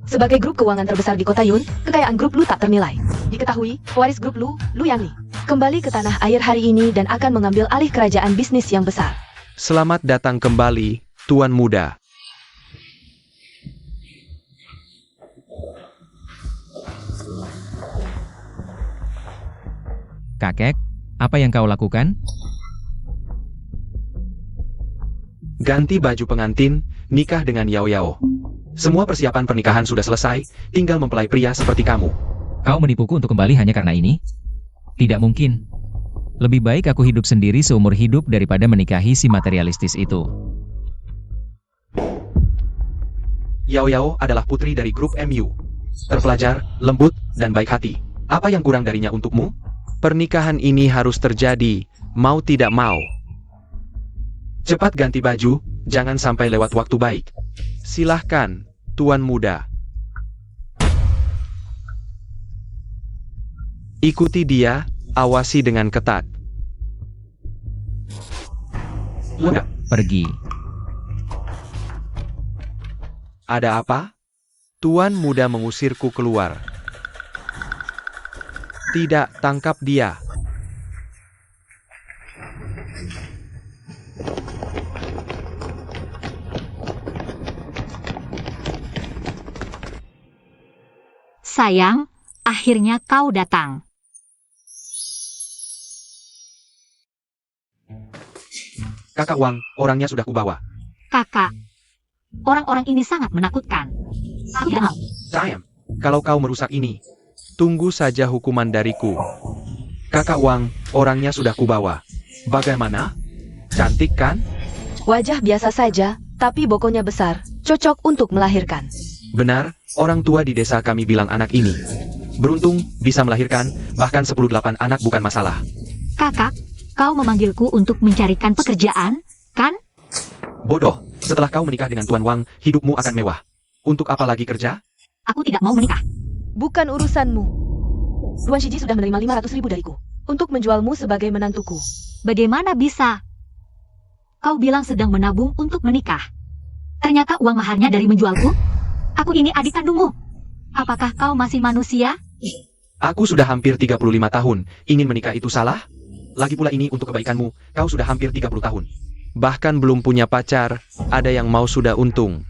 Sebagai grup keuangan terbesar di kota Yun, kekayaan grup Lu tak ternilai. Diketahui, pewaris grup Lu Yangli, kembali ke tanah air hari ini dan akan mengambil alih kerajaan bisnis yang besar. Selamat datang kembali, Tuan Muda. Kakek, apa yang kau lakukan? Ganti baju pengantin, nikah dengan Yao Yao. Semua persiapan pernikahan sudah selesai, tinggal mempelai pria seperti kamu. Kau menipuku untuk kembali hanya karena ini? Tidak mungkin. Lebih baik aku hidup sendiri seumur hidup daripada menikahi si materialistis itu. Yao Yao adalah putri dari grup MU. Terpelajar, lembut, dan baik hati. Apa yang kurang darinya untukmu? Pernikahan ini harus terjadi, mau tidak mau. Cepat ganti baju, jangan sampai lewat waktu baik. Silahkan, Tuan Muda. Ikuti dia, awasi dengan ketat. Muda, Pergi. ada apa? Tuan Muda mengusirku keluar. Tidak, tangkap dia. Sayang, akhirnya kau datang. Kakak Wang, orangnya sudah kubawa. Kakak, orang-orang ini sangat menakutkan. Aku tidak mau. Sayang, kalau kau merusak ini, tunggu saja hukuman dariku. Kakak Wang, orangnya sudah kubawa. Bagaimana? Cantik kan? Wajah biasa saja, tapi bokonya besar, cocok untuk melahirkan. Benar, orang tua di desa kami bilang anak ini beruntung, bisa melahirkan, bahkan 10-8 anak bukan masalah. Kakak, kau memanggilku untuk mencarikan pekerjaan, kan? Bodoh, setelah kau menikah dengan Tuan Wang, hidupmu akan mewah. Untuk apa lagi kerja? Aku tidak mau menikah. Bukan urusanmu. Tuan Shiji sudah menerima 500.000 dariku untuk menjualmu sebagai menantuku. Bagaimana bisa? Kau bilang sedang menabung untuk menikah. Ternyata uang maharnya dari menjualku? Aku ini adik kandungmu. Apakah kau masih manusia? Aku sudah hampir 35 tahun, ingin menikah itu salah? Lagi pula ini untuk kebaikanmu, kau sudah hampir 30 tahun. Bahkan belum punya pacar, ada yang mau sudah untung.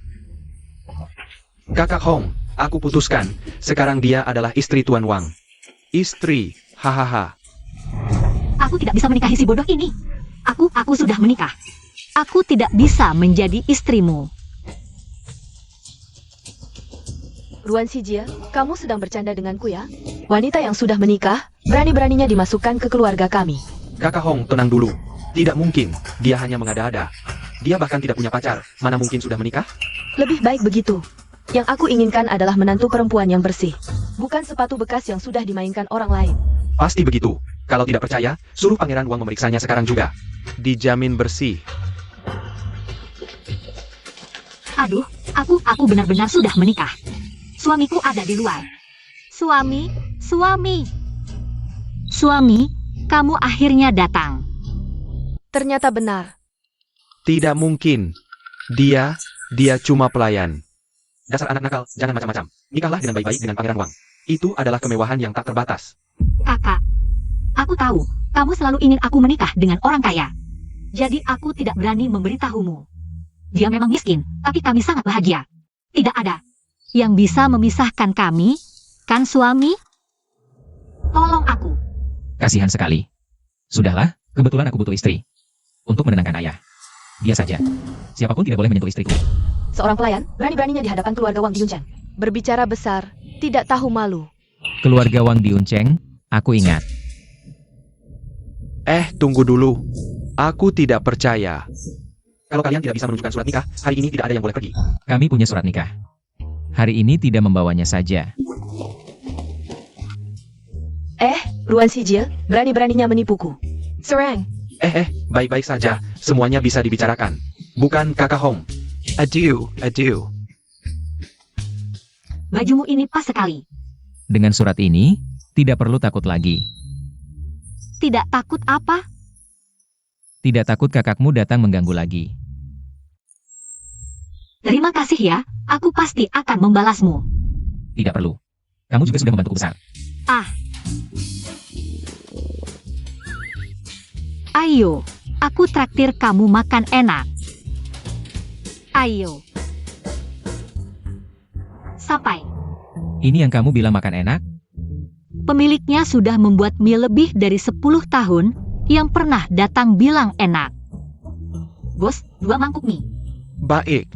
Kakak Hong, aku putuskan, sekarang dia adalah istri Tuan Wang. Istri, hahaha. Aku tidak bisa menikahi si bodoh ini. Aku sudah menikah. Aku tidak bisa menjadi istrimu. Ruan Shijie, kamu sedang bercanda denganku ya? Wanita yang sudah menikah, berani-beraninya dimasukkan ke keluarga kami. Kakak Hong, tenang dulu. Tidak mungkin, dia hanya mengada-ada. Dia bahkan tidak punya pacar, mana mungkin sudah menikah? Lebih baik begitu. Yang aku inginkan adalah menantu perempuan yang bersih. Bukan sepatu bekas yang sudah dimainkan orang lain. Pasti begitu. Kalau tidak percaya, suruh Pangeran Wang memeriksanya sekarang juga. Dijamin bersih. Aduh, aku benar-benar sudah menikah. Suamiku ada di luar. Suami, kamu akhirnya datang. Ternyata benar. Tidak mungkin. Dia cuma pelayan. Dasar anak nakal, jangan macam-macam. Nikahlah dengan baik-baik dengan Pangeran Wang. Itu adalah kemewahan yang tak terbatas. Kakak, aku tahu, kamu selalu ingin aku menikah dengan orang kaya. Jadi aku tidak berani memberitahumu. Dia memang miskin, tapi kami sangat bahagia. Tidak ada yang bisa memisahkan kami, kan suami? Tolong aku. Kasihan sekali. Sudahlah, kebetulan aku butuh istri. Untuk menenangkan ayah. Dia saja. Siapapun tidak boleh menyentuh istriku. Seorang pelayan, berani-beraninya di hadapan keluarga Wang Diunceng. Berbicara besar, tidak tahu malu. Keluarga Wang Diunceng, aku ingat. Tunggu dulu. Aku tidak percaya. Kalau kalian tidak bisa menunjukkan surat nikah, hari ini tidak ada yang boleh pergi. Kami punya surat nikah. Hari ini tidak membawanya saja. Ruan Shijie, berani-beraninya menipuku. Serang. Baik-baik saja. Semuanya bisa dibicarakan. Bukan Kakak Hong. Adieu. Bajumu ini pas sekali. Dengan surat ini, tidak perlu takut lagi. Tidak takut apa? Tidak takut kakakmu datang mengganggu lagi. Terima kasih ya, aku pasti akan membalasmu. Tidak perlu. Kamu juga sudah membantuku besar. Ayo, aku traktir kamu makan enak. Ayo. Sampai. Ini yang kamu bilang makan enak? Pemiliknya sudah membuat mie lebih dari 10 tahun, yang pernah datang bilang enak. Bos, 2 mangkuk mie. Baik.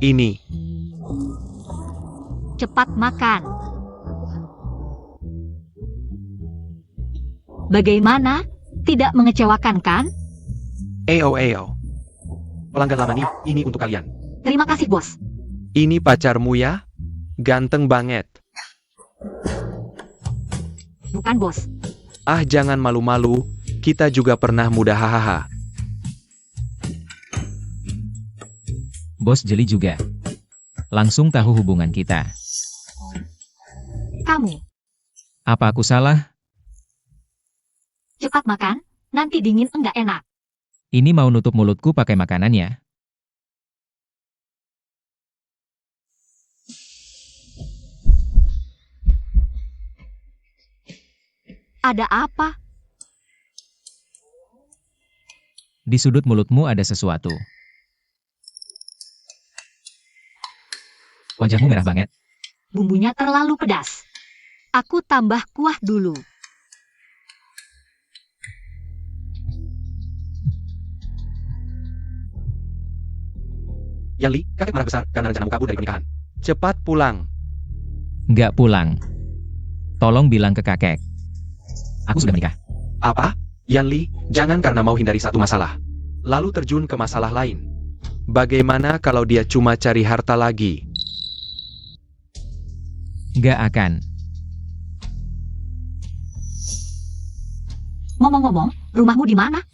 Ini. Cepat makan. Bagaimana? Tidak mengecewakan kan? Eo. Pelanggan lama nih, ini untuk kalian. Terima kasih, bos. Ini pacarmu ya? Ganteng banget. Bukan, bos. Ah, jangan malu-malu. Kita juga pernah muda, hahaha. Bos jeli juga. Langsung tahu hubungan kita. Kamu, Apa aku salah? cepat makan, nanti dingin enggak enak. Ini mau nutup mulutku pakai makanannya. Ada apa? Di sudut mulutmu ada sesuatu. Wajahmu merah banget. Bumbunya terlalu pedas. Aku tambah kuah dulu. Yanli, kakek marah besar karena rencanamu kabur dari pernikahan. Cepat pulang. Nggak pulang. Tolong bilang ke kakek. Aku sudah menikah. Apa? Yanli, jangan karena mau hindari satu masalah, lalu terjun ke masalah lain. Bagaimana kalau dia cuma cari harta lagi? Nggak akan. Ngomong-ngomong, rumahmu di mana?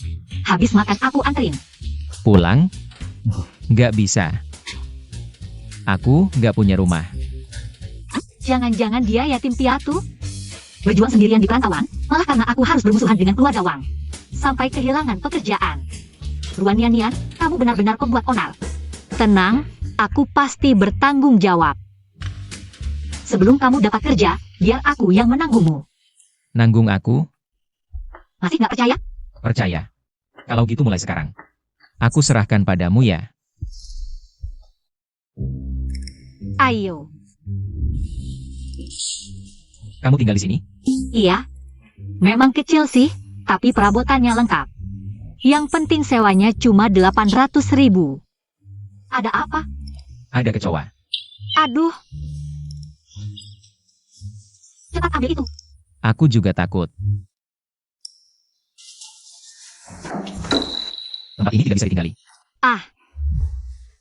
Habis makan aku anterin. Pulang? Nggak bisa. Aku nggak punya rumah. Jangan-jangan dia yatim piatu? Berjuang sendirian di perantauan, malah karena aku harus bermusuhan dengan keluarga Wang. Sampai kehilangan pekerjaan. Ruan Nian, kamu benar-benar pembuat onar. Tenang, aku pasti bertanggung jawab. Sebelum kamu dapat kerja, biar aku yang menanggungmu. Nanggung aku? Masih nggak percaya? Percaya. Kalau gitu mulai sekarang. Aku serahkan padamu ya. Ayo. Kamu tinggal di sini? Iya. Memang kecil sih, tapi perabotannya lengkap. Yang penting sewanya cuma 800.000. Ada apa? Ada kecoa. Aduh. Cepat ambil itu. Aku juga takut. Tempat ini tidak bisa ditinggali.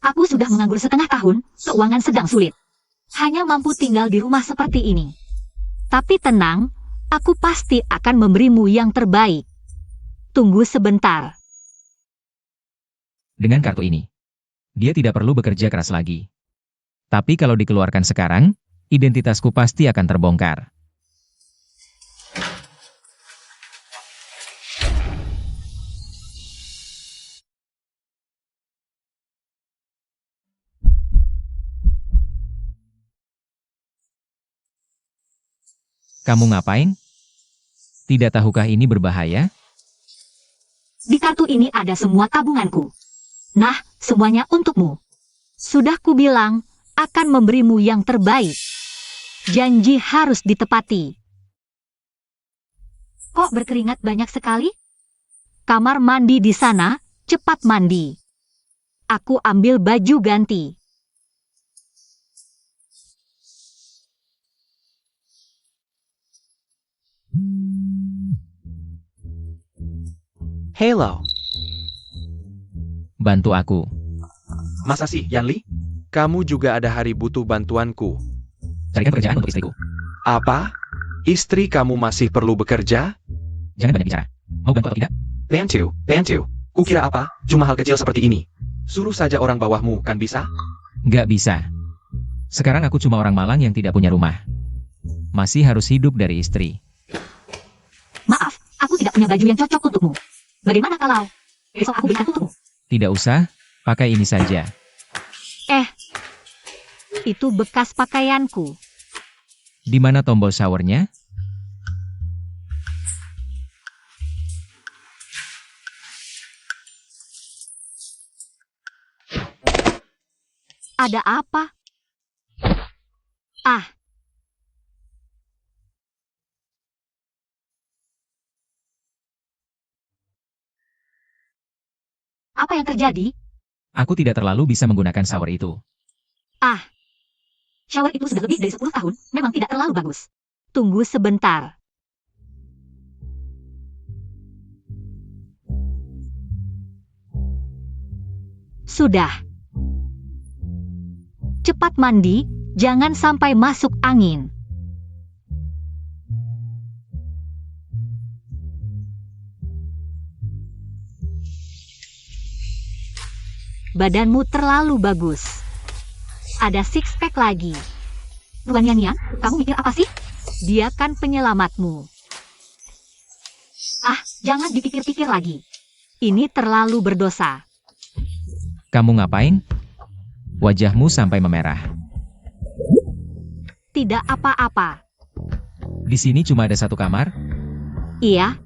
Aku sudah menganggur setengah tahun, keuangan sedang sulit. Hanya mampu tinggal di rumah seperti ini. Tapi tenang, aku pasti akan memberimu yang terbaik. Tunggu sebentar. Dengan kartu ini, dia tidak perlu bekerja keras lagi. Tapi kalau dikeluarkan sekarang, identitasku pasti akan terbongkar. Kamu ngapain? Tidak tahukah ini berbahaya? Di kartu ini ada semua tabunganku. Nah, semuanya untukmu. Sudah kubilang, akan memberimu yang terbaik. Janji harus ditepati. Kok berkeringat banyak sekali? Kamar mandi di sana, cepat mandi. Aku ambil baju ganti. Hello. Bantu aku. Masa sih, Yanli? Kamu juga ada hari butuh bantuanku. Carikan pekerjaan untuk istriku. Apa? Istri kamu masih perlu bekerja? Jangan banyak bicara. Mau bantu atau tidak? Bantu. Kukira apa? Cuma hal kecil seperti ini. Suruh saja orang bawahmu, kan bisa? Nggak bisa. Sekarang aku cuma orang malang yang tidak punya rumah. Masih harus hidup dari istri. Maaf, aku tidak punya baju yang cocok untukmu. Bagaimana kalau besok aku belikan untukmu? Tidak usah, pakai ini saja. Itu bekas pakaianku. Di mana tombol showernya? Ada apa? Ah, apa yang terjadi? Aku tidak terlalu bisa menggunakan shower itu. Ah, shower itu sudah lebih dari 10 tahun, memang tidak terlalu bagus. Tunggu sebentar. Sudah. Cepat mandi, jangan sampai masuk angin. Badanmu terlalu bagus. Ada six pack lagi. Tuan Yan, kamu mikir apa sih? Dia kan penyelamatmu. Ah, jangan dipikir-pikir lagi. Ini terlalu berdosa. Kamu ngapain? Wajahmu sampai memerah. Tidak apa-apa. Di sini cuma ada satu kamar? Iya.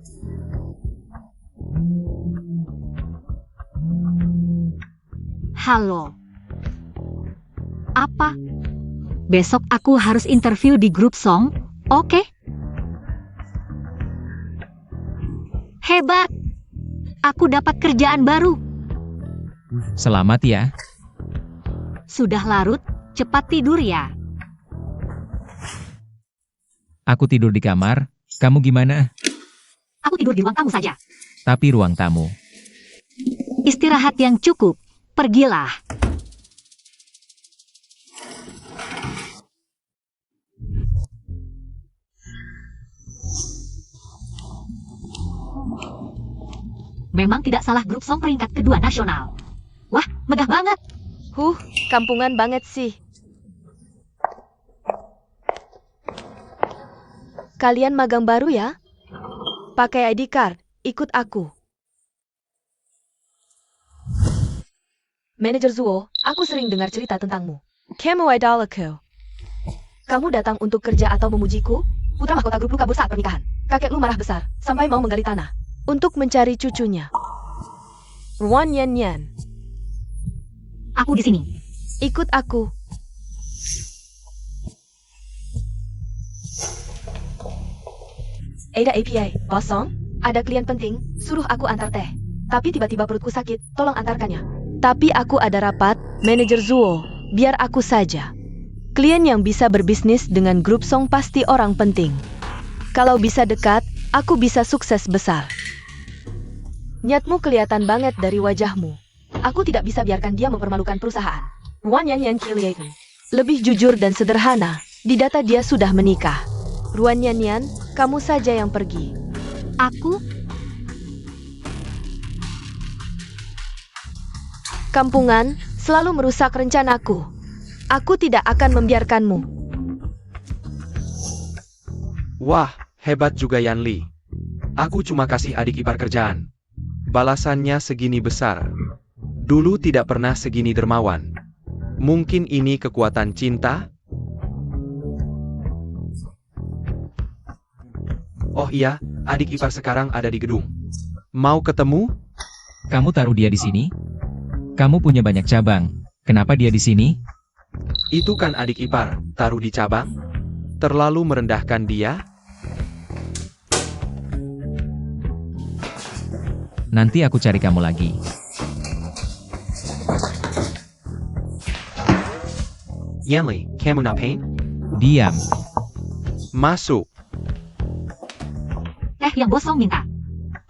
Halo. Apa? Besok aku harus interview di grup Song, oke? Hebat. Aku dapat kerjaan baru. Selamat ya. Sudah larut, cepat tidur ya. Aku tidur di kamar. Kamu gimana? Aku tidur di ruang tamu saja. Tapi ruang tamu. Istirahat yang cukup. Pergilah. Memang tidak salah grup Song peringkat kedua nasional. Wah, megah banget. Kampungan banget sih. Kalian magang baru ya? Pakai ID card, ikut aku. Manajer Zuo, aku sering dengar cerita tentangmu. Kamu idolaku. Kamu datang untuk kerja atau memujiku? Putra mahkota grup lu kabur saat pernikahan. Kakek lu marah besar, sampai mau menggali tanah. Untuk mencari cucunya. Ruan Yan. Aku di sini. Ikut aku. Ada API, Bos Song, ada klien penting, suruh aku antar teh. Tapi tiba-tiba perutku sakit, tolong antarkannya. Tapi aku ada rapat, manajer Zuo, biar aku saja. Klien yang bisa berbisnis dengan grup Song pasti orang penting. Kalau bisa dekat, aku bisa sukses besar. Niatmu kelihatan banget dari wajahmu. Aku tidak bisa biarkan dia mempermalukan perusahaan. Ruan Yan kelihatan lebih jujur dan sederhana. Di data dia sudah menikah. Ruan Yan, kamu saja yang pergi. Aku? Kampungan selalu merusak rencanaku. Aku tidak akan membiarkanmu. Wah, hebat juga Yan Li. Aku cuma kasih adik ipar kerjaan. Balasannya segini besar. Dulu tidak pernah segini dermawan. Mungkin ini kekuatan cinta? Oh iya, adik ipar sekarang ada di gedung. Mau ketemu? Kamu taruh dia di sini? Kamu punya banyak cabang. Kenapa dia di sini? Itu kan adik ipar, taruh di cabang? Terlalu merendahkan dia? Nanti aku cari kamu lagi. Yanli, kamu ngapain? Diam. Masuk. Yang Bos Song minta.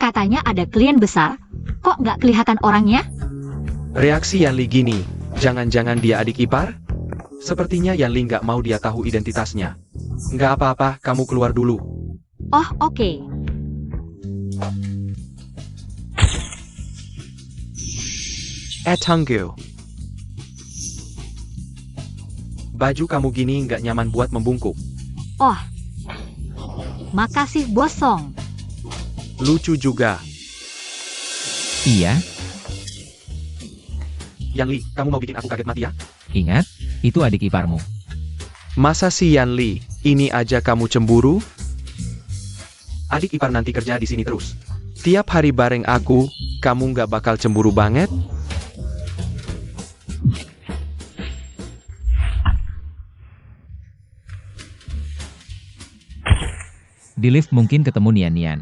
Katanya ada klien besar, kok nggak kelihatan orangnya? Reaksi Yanli gini, jangan-jangan dia adik ipar? Sepertinya Yanli nggak mau dia tahu identitasnya. Nggak apa-apa, kamu keluar dulu. Oh, oke. Tunggu. Baju kamu gini nggak nyaman buat membungkuk. Oh. Makasih Bos Song. Lucu juga. Iya, Yanli, kamu mau bikin aku kaget mati ya? ingat, Itu adik iparmu. Masa sih Yanli, ini aja kamu cemburu? Adik ipar nanti kerja di sini terus. Tiap hari bareng aku, kamu nggak bakal cemburu banget? Di lift mungkin ketemu Nian-Nian.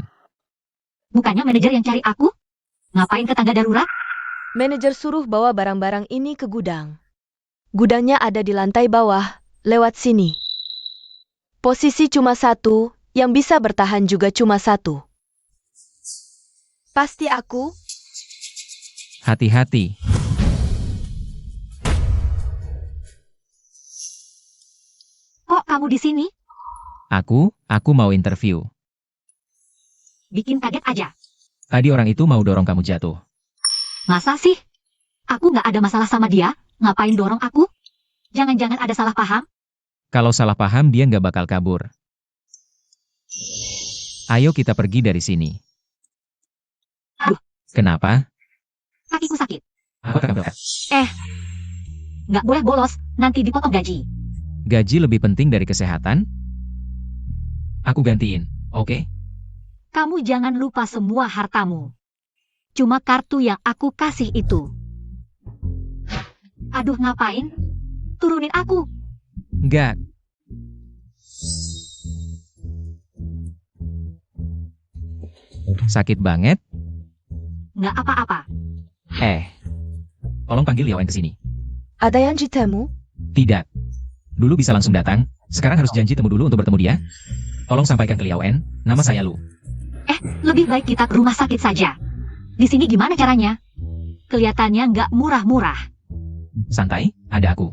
Bukannya manajer yang cari aku? Ngapain ke tangga darurat? Manajer suruh bawa barang-barang ini ke gudang. Gudangnya ada di lantai bawah, lewat sini. Posisi cuma satu, yang bisa bertahan juga cuma satu. Pasti aku? Hati-hati. Kok kamu di sini? Aku mau interview. Bikin kaget aja. Tadi orang itu mau dorong kamu jatuh. Masa sih? Aku nggak ada masalah sama dia, ngapain dorong aku? Jangan-jangan ada salah paham? Kalau salah paham dia nggak bakal kabur. Ayo kita pergi dari sini. Aduh. Kenapa? Kakiku sakit. Apa kamu? Nggak boleh bolos, nanti dipotong gaji. Gaji lebih penting dari kesehatan? Aku gantiin, oke? Kamu jangan lupa semua hartamu. Cuma kartu yang aku kasih itu. Aduh, ngapain? Turunin aku. Nggak. Sakit banget? Nggak apa-apa. Tolong panggil Liao En ke sini. Ada yang ditemu? Tidak. Dulu bisa langsung datang, sekarang harus janji temu dulu untuk bertemu dia. Tolong sampaikan ke Liao En, nama saya Lu. Lebih baik kita ke rumah sakit saja. Di sini gimana caranya? Kelihatannya nggak murah-murah. Santai, ada aku.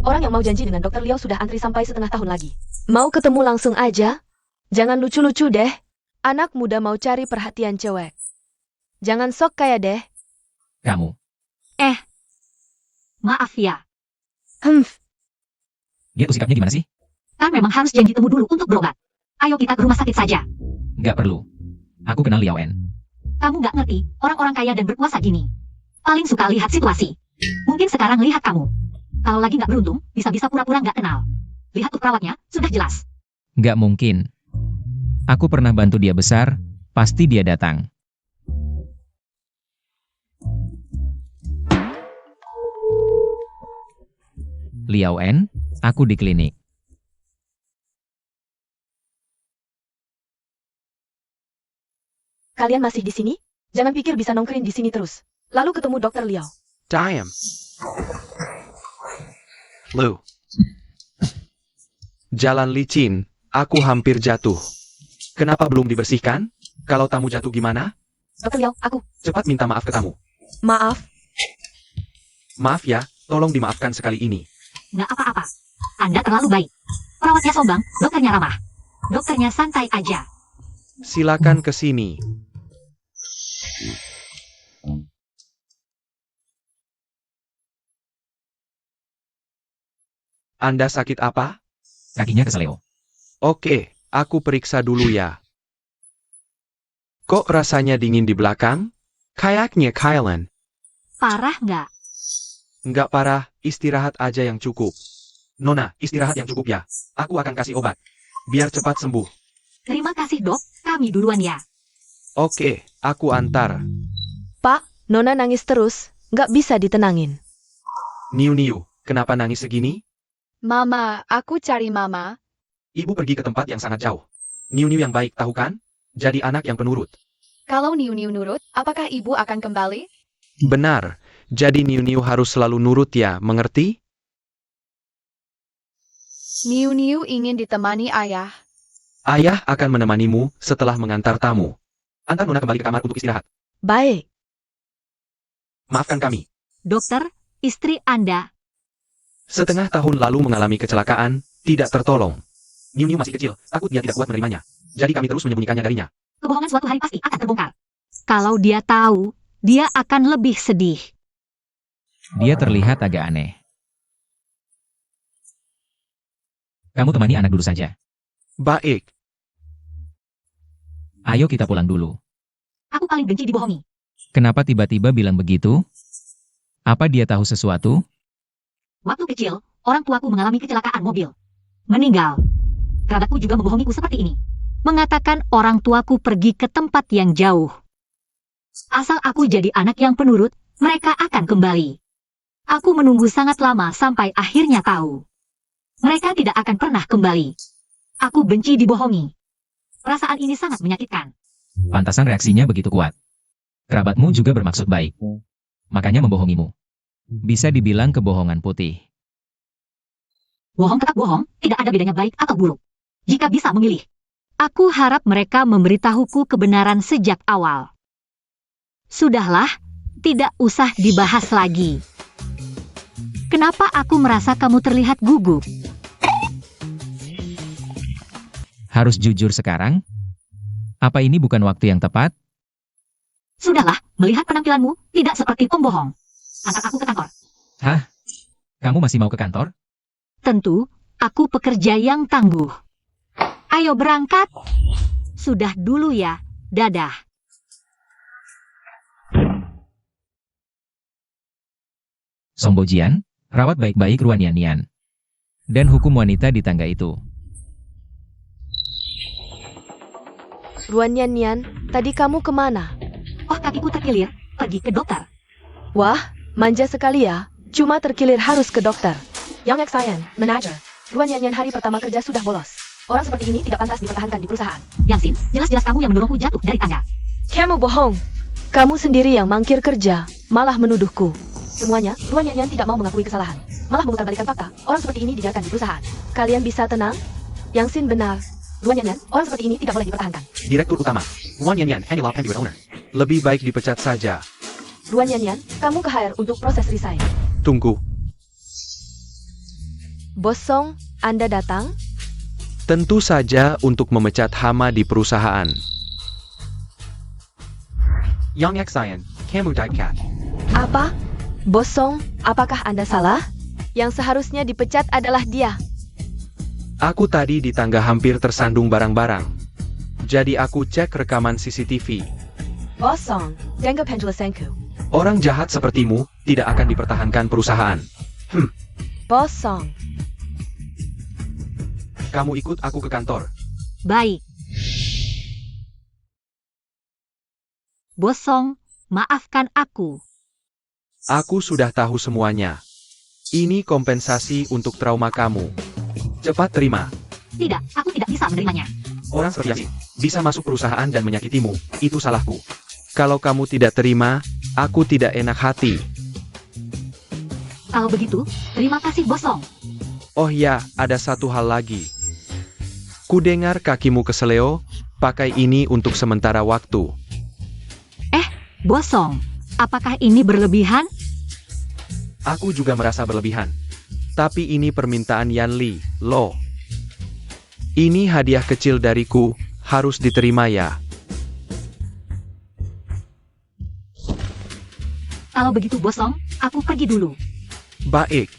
Orang yang mau janji dengan dokter Liao sudah antri sampai setengah tahun lagi. Mau ketemu langsung aja? Jangan lucu-lucu deh. Anak muda mau cari perhatian cewek. Jangan sok kayak deh. Kamu. Maaf ya, Dia tuh sikapnya gimana sih? kan memang harus janji temu dulu untuk berobat. Ayo kita ke rumah sakit saja. Nggak perlu. Aku kenal Liao En. Kamu nggak ngerti, orang-orang kaya dan berkuasa gini. Paling suka lihat situasi. Mungkin sekarang lihat kamu. Kalau lagi nggak beruntung, bisa-bisa pura-pura nggak kenal. Lihat tuh perawatnya, sudah jelas. Nggak mungkin. Aku pernah bantu dia besar, pasti dia datang. Liao En, aku di klinik. Kalian masih di sini? Jangan pikir bisa nongkring di sini terus. Lalu ketemu dokter Liao. Damn. Lu. Jalan licin, aku hampir jatuh. Kenapa belum dibersihkan? Kalau tamu jatuh gimana? Dokter Liao, aku. Cepat minta maaf ke tamu. Maaf. Maaf ya, tolong dimaafkan sekali ini. Nggak apa-apa. Anda terlalu baik. Perawatnya sombong, dokternya ramah. Dokternya santai aja. Silakan ke sini. Anda sakit apa? Kakinya keseleo. Oke, aku periksa dulu ya. Kok rasanya dingin di belakang? Kayaknya Kylan. Parah nggak? Nggak parah, istirahat aja yang cukup. Nona, istirahat yang cukup ya. Aku akan kasih obat. Biar cepat sembuh. Terima kasih dok, kami duluan ya. Oke, aku antar. Pak, Nona nangis terus. Nggak bisa ditenangin. Niu, kenapa nangis segini? Mama, aku cari Mama. Ibu pergi ke tempat yang sangat jauh. Niu yang baik, tahu kan? Jadi anak yang penurut. Kalau Niu nurut, apakah ibu akan kembali? Benar. Jadi Niu harus selalu nurut ya, mengerti? Niu ingin ditemani ayah. Ayah akan menemanimu setelah mengantar tamu. Antar Nona kembali ke kamar untuk istirahat. Baik. Maafkan kami. Dokter, istri Anda. Setengah tahun lalu mengalami kecelakaan, tidak tertolong. Niu masih kecil, takut dia tidak kuat menerimanya. Jadi kami terus menyembunyikannya darinya. Kebohongan suatu hari pasti akan terbongkar. Kalau dia tahu, dia akan lebih sedih. Dia terlihat agak aneh. Kamu temani anak dulu saja. Baik. Ayo kita pulang dulu. Aku paling benci dibohongi. Kenapa tiba-tiba bilang begitu? Apa dia tahu sesuatu? Waktu kecil, orang tuaku mengalami kecelakaan mobil. Meninggal. Kerabatku juga membohongiku seperti ini. Mengatakan orang tuaku pergi ke tempat yang jauh. Asal aku jadi anak yang penurut, mereka akan kembali. Aku menunggu sangat lama sampai akhirnya tahu. Mereka tidak akan pernah kembali. Aku benci dibohongi. Perasaan ini sangat menyakitkan. Pantasan reaksinya begitu kuat. Kerabatmu juga bermaksud baik. Makanya membohongimu. Bisa dibilang kebohongan putih. Bohong tetap bohong, tidak ada bedanya baik atau buruk. Jika bisa memilih. Aku harap mereka memberitahuku kebenaran sejak awal. Sudahlah, tidak usah dibahas lagi. Kenapa aku merasa kamu terlihat gugup? Harus jujur sekarang? Apa ini bukan waktu yang tepat? Sudahlah, melihat penampilanmu, tidak seperti pembohong. Antar aku ke kantor. Hah? Kamu masih mau ke kantor? Tentu, aku pekerja yang tangguh. Ayo berangkat. Sudah dulu ya, dadah. Song Bojian, rawat baik-baik Ruan Yanyan. Dan hukum wanita di tangga itu. Ruan Yanyan, tadi kamu kemana? Oh, kakiku terkilir, pergi ke dokter. Wah, manja sekali ya. Cuma terkilir harus ke dokter. Yang Xian, manager. Ruan Yanyan hari pertama kerja sudah bolos. Orang seperti ini tidak pantas dipertahankan di perusahaan. Yang Sin, jelas-jelas kamu yang mendorongku jatuh dari tangga. Kamu bohong. Kamu sendiri yang mangkir kerja, malah menuduhku. Semuanya, Ruan Yanyan tidak mau mengakui kesalahan. Malah memutarbalikan fakta. Orang seperti ini dibiarkan di perusahaan. Kalian bisa tenang? Yang Sin benar. Ruan Yanyan, orang seperti ini tidak boleh dipertahankan. Direktur utama, Ruan Yanyan, Handy Love Owner. Lebih baik dipecat saja. Ruan Yanyan, kamu ke-hire untuk proses resign. Tunggu, Bos Song, Anda datang? tentu saja untuk memecat Hama di perusahaan. Yang Xian, kamu dipecat. Apa? Bos Song, apakah Anda salah? Yang seharusnya dipecat adalah dia. Aku tadi di tangga hampir tersandung barang-barang. Jadi aku cek rekaman CCTV. Bos Song, Denga Penjelasanku. Orang jahat sepertimu tidak akan dipertahankan perusahaan. Bos Song, Kamu ikut aku ke kantor. Baik. Bos Song, maafkan aku. Aku sudah tahu semuanya. Ini kompensasi untuk trauma kamu. Cepat terima. Tidak, aku tidak bisa menerimanya. Orang seperti Yasin bisa masuk perusahaan dan menyakitimu. Itu salahku. Kalau kamu tidak terima, aku tidak enak hati. Kalau begitu, terima kasih Bos Song. Oh ya, ada satu hal lagi. Kudengar kakimu keseleo, pakai ini untuk sementara waktu. Bos Song, apakah ini berlebihan? Aku juga merasa berlebihan. Tapi ini permintaan Yan Li, loh. Ini hadiah kecil dariku, harus diterima ya. Kalau begitu Bos Song, aku pergi dulu. Baik.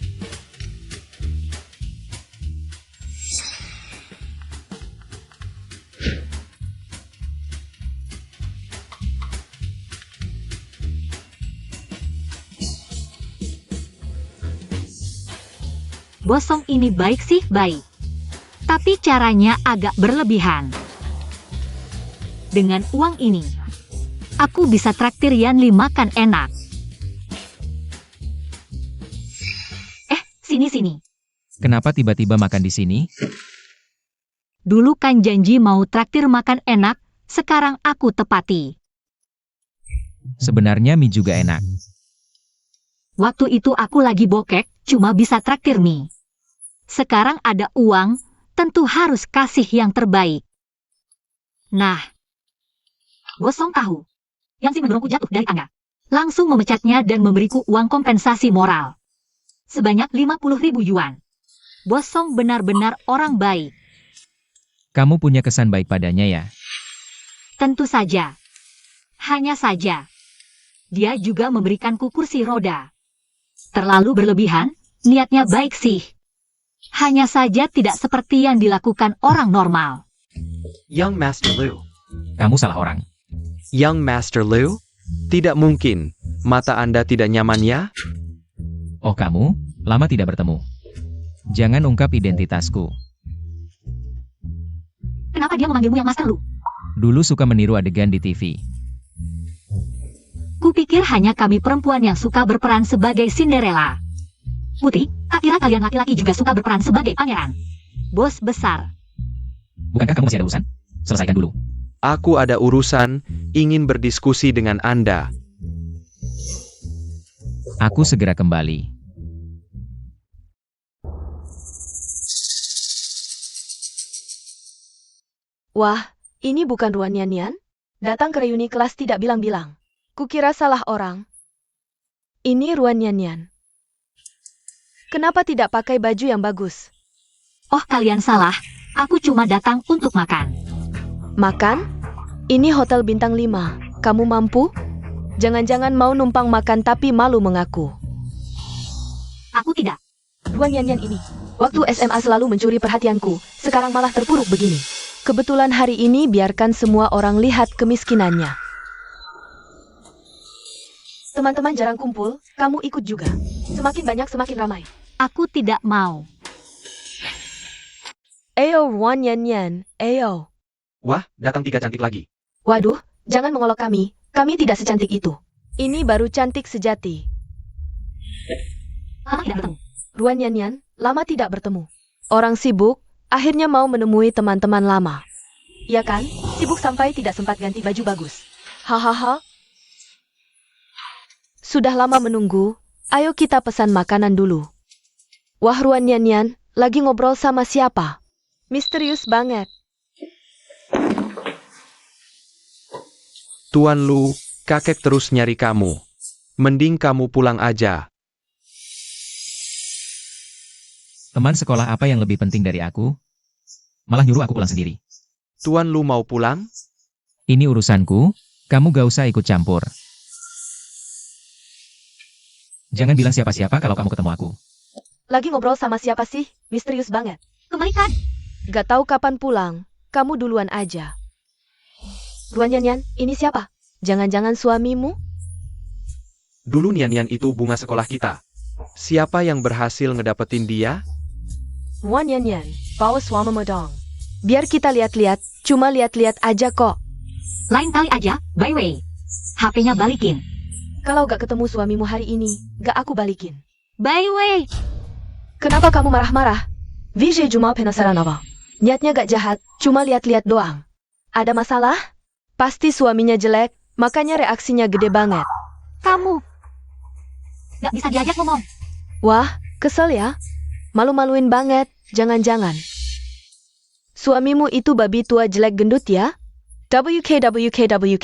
Bos Song ini baik sih baik. Tapi caranya agak berlebihan. Dengan uang ini, aku bisa traktir Yan Li makan enak. Sini. Kenapa tiba-tiba makan di sini? Dulu kan janji mau traktir makan enak, sekarang aku tepati. Sebenarnya mie juga enak. Waktu itu aku lagi bokek, cuma bisa traktir mie. Sekarang ada uang, tentu harus kasih yang terbaik. Nah, Bos Song tahu. Yang si mendorongku jatuh dari tangga. Langsung memecatnya dan memberiku uang kompensasi moral. Sebanyak 50.000 yuan. Bos Song benar-benar orang baik. Kamu punya kesan baik padanya ya? Tentu saja. Hanya saja. Dia juga memberikanku kursi roda. Terlalu berlebihan, niatnya baik sih. Hanya saja tidak seperti yang dilakukan orang normal. Young Master Liu. Kamu salah orang. Young Master Liu? Tidak mungkin. Mata Anda tidak nyaman ya? Oh kamu, lama tidak bertemu. Jangan ungkap identitasku. Kenapa dia memanggilmu yang Master Lu? Dulu suka meniru adegan di TV. Kupikir hanya kami perempuan yang suka berperan sebagai Cinderella. Putri, tak kira kalian laki-laki juga suka berperan sebagai pangeran. Bos besar. Bukankah kamu masih ada urusan? Selesaikan dulu. Aku ada urusan, ingin berdiskusi dengan Anda. Aku segera kembali. Wah, ini bukan Ruan Yanyan? Datang ke reuni kelas tidak bilang-bilang. Kukira salah orang. Ini Ruan Yanyan. Kenapa tidak pakai baju yang bagus? Oh, kalian salah. Aku cuma datang untuk makan. Makan? Ini hotel bintang 5. Kamu mampu? Jangan-jangan mau numpang makan tapi malu mengaku. Aku tidak. Ruan Yanyan ini. Waktu SMA selalu mencuri perhatianku, sekarang malah terpuruk begini. Kebetulan hari ini biarkan semua orang lihat kemiskinannya. Teman-teman jarang kumpul, kamu ikut juga. Semakin banyak semakin ramai. Aku tidak mau. Ayo Ruan Yanyan, ayo. Wah, datang 3 cantik lagi. Waduh, jangan mengolok kami tidak secantik itu. Ini baru cantik sejati. Lama tidak bertemu. Ruan Yanyan, lama tidak bertemu. Orang sibuk, akhirnya mau menemui teman-teman lama. Ya kan, sibuk sampai tidak sempat ganti baju bagus. Hahaha. Sudah lama menunggu, ayo kita pesan makanan dulu. Wah Ruan Yanyan, lagi ngobrol sama siapa? Misterius banget. Tuan Lu, kakek terus nyari kamu. Mending kamu pulang aja. Teman sekolah apa yang lebih penting dari aku? Malah nyuruh aku pulang sendiri. Tuan Lu mau pulang? Ini urusanku, kamu gak usah ikut campur. Jangan bilang siapa-siapa kalau kamu ketemu aku. Lagi ngobrol sama siapa sih? Misterius banget. Kembalikan. Gak tahu kapan pulang, kamu duluan aja. Ruan Yanyan, ini siapa? Jangan-jangan suamimu? Dulu Nian-Nian itu bunga sekolah kita. Siapa yang berhasil ngedapetin dia? Ruan Yanyan, bawa suamimu dong. Biar kita lihat-lihat, cuma lihat-lihat aja kok. Lain kali aja, by way. HP-nya balikin. Kalau gak ketemu suamimu hari ini, gak aku balikin. By way. Kenapa kamu marah-marah? Vijay cuma penasaran apa? Niatnya gak jahat, cuma lihat-lihat doang. Ada masalah? Pasti suaminya jelek, makanya reaksinya gede banget. Kamu. Gak bisa diajak ngomong. Wah, kesel ya? Malu-maluin banget, jangan-jangan. Suamimu itu babi tua jelek gendut ya? WK.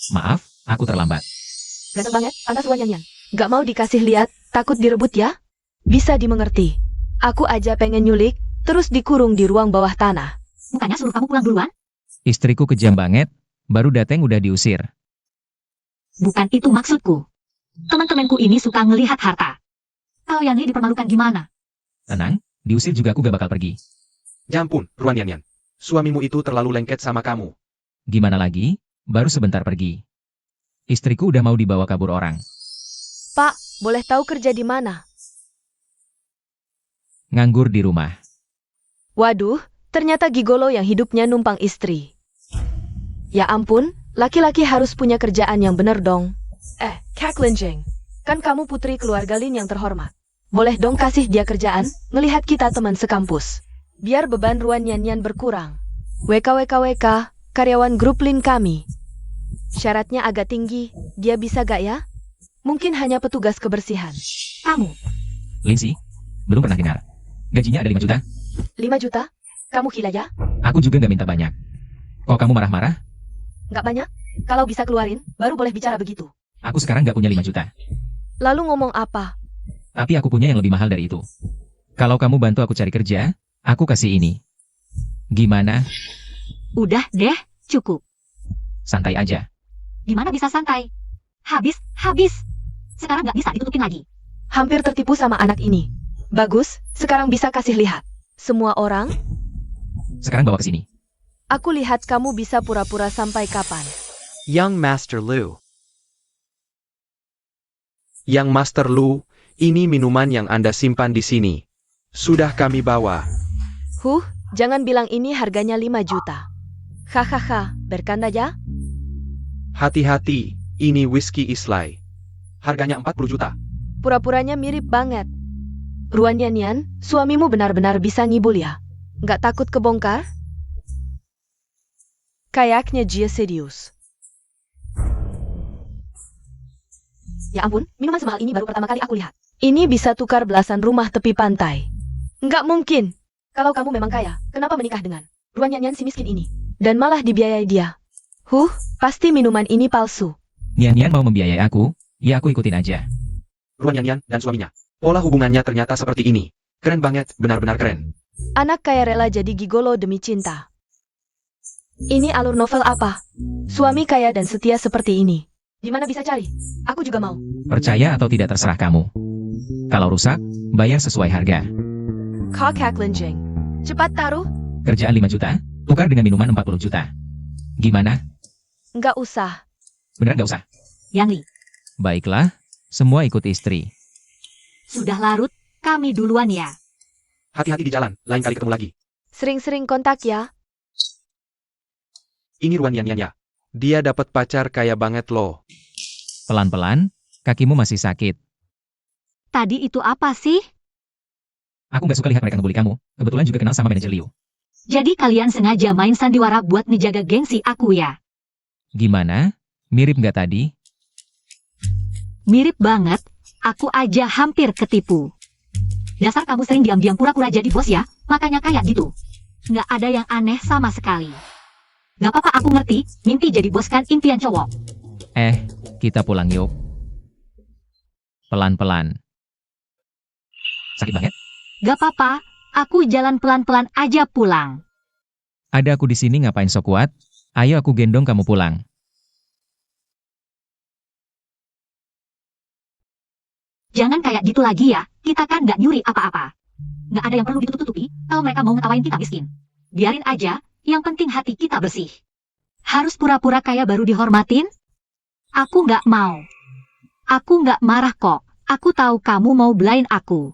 Maaf, aku terlambat. Ganteng banget, pantas Ruan Yanyan. Gak mau dikasih lihat, takut direbut ya? Bisa dimengerti. Aku aja pengen nyulik, terus dikurung di ruang bawah tanah. Bukannya suruh kamu pulang duluan? Istriku kejam banget, baru dateng udah diusir. Bukan itu maksudku. Teman-temanku ini suka ngelihat harta. Kalau Yani dipermalukan gimana? Tenang, diusir juga aku gak bakal pergi. Jampun, Ruan Yanyan. Suamimu itu terlalu lengket sama kamu. Gimana lagi? Baru sebentar pergi. Istriku udah mau dibawa kabur orang. Pak, boleh tahu kerja di mana? Nganggur di rumah. Waduh, ternyata gigolo yang hidupnya numpang istri. Ya ampun, laki-laki harus punya kerjaan yang bener dong. Kak Linjing, kan kamu putri keluarga Lin yang terhormat. Boleh dong kasih dia kerjaan, ngelihat kita teman sekampus. Biar beban Ruan Yanyan berkurang. WK, karyawan grup Lin kami. Syaratnya agak tinggi, dia bisa gak ya? Mungkin hanya petugas kebersihan. Kamu. Lindsay, belum pernah dengar. Gajinya ada 5 juta. 5 juta? Kamu gila ya? Aku juga gak minta banyak. Kok kamu marah-marah? Gak banyak? Kalau bisa keluarin, baru boleh bicara begitu. Aku sekarang gak punya 5 juta. Lalu ngomong apa? Tapi aku punya yang lebih mahal dari itu. Kalau kamu bantu aku cari kerja, aku kasih ini. Gimana? Udah deh, cukup. Santai aja. Gimana bisa santai? Habis. Sekarang gak bisa ditutupin lagi. Hampir tertipu sama anak ini. Bagus, sekarang bisa kasih lihat. Semua orang? Sekarang bawa ke sini. Aku lihat kamu bisa pura-pura sampai kapan. Young Master Lu. Yang Master Lu, ini minuman yang Anda simpan di sini. Sudah kami bawa. Jangan bilang ini harganya 5 juta. Hahaha, bercanda ya? Hati-hati, ini whisky Islay. Harganya 40 juta. Pura-puranya mirip banget. Ruan Yan, suamimu benar-benar bisa ngibul ya? Nggak takut kebongkar? Kayaknya dia serius. Ya ampun, minuman semahal ini baru pertama kali aku lihat. Ini bisa tukar belasan rumah tepi pantai. Nggak mungkin. Kalau kamu memang kaya, kenapa menikah dengan Ruan Yan si miskin ini? Dan malah dibiayai dia. Pasti minuman ini palsu. Nian mau membiayai aku, ya aku ikutin aja. Ruan Yan dan suaminya. Pola hubungannya ternyata seperti ini. Keren banget, benar-benar keren. Anak kaya rela jadi gigolo demi cinta. Ini alur novel apa? Suami kaya dan setia seperti ini. Di mana bisa cari? Aku juga mau. Percaya atau tidak terserah kamu. Kalau rusak, bayar sesuai harga. Kakak Lenjeng. Cepat taruh. Kerjaan 5 juta, tukar dengan minuman 40 juta. Gimana? Nggak usah. Bener nggak usah? Yang Li, Baiklah, semua ikut istri. sudah larut, kami duluan ya. Hati-hati di jalan, lain kali ketemu lagi. Sering-sering kontak ya. Ini Ruan Yan ya. Dia dapat pacar kaya banget loh. Pelan-pelan, kakimu masih sakit. Tadi itu apa sih? Aku nggak suka lihat mereka ngebully kamu. Kebetulan juga kenal sama manajer Liu. Jadi kalian sengaja main sandiwara buat ngejaga gengsi aku ya? Gimana? Mirip nggak tadi? Mirip banget, aku aja hampir ketipu. Dasar kamu sering diam-diam pura-pura jadi bos ya, makanya kayak gitu. Nggak ada yang aneh sama sekali. Nggak apa-apa, aku ngerti, mimpi jadi bos kan impian cowok. Kita pulang yuk. Pelan-pelan. Sakit banget? Nggak apa-apa, aku jalan pelan-pelan aja pulang. Ada aku di sini ngapain sok kuat? Ayo aku gendong kamu pulang. Jangan kayak gitu lagi ya, kita kan nggak nyuri apa-apa. Nggak ada yang perlu ditutup-tutupi, kalau mereka mau ngetawain kita miskin. Biarin aja, yang penting hati kita bersih. Harus pura-pura kaya baru dihormatin? Aku nggak mau. Aku nggak marah kok, aku tahu kamu mau belain aku.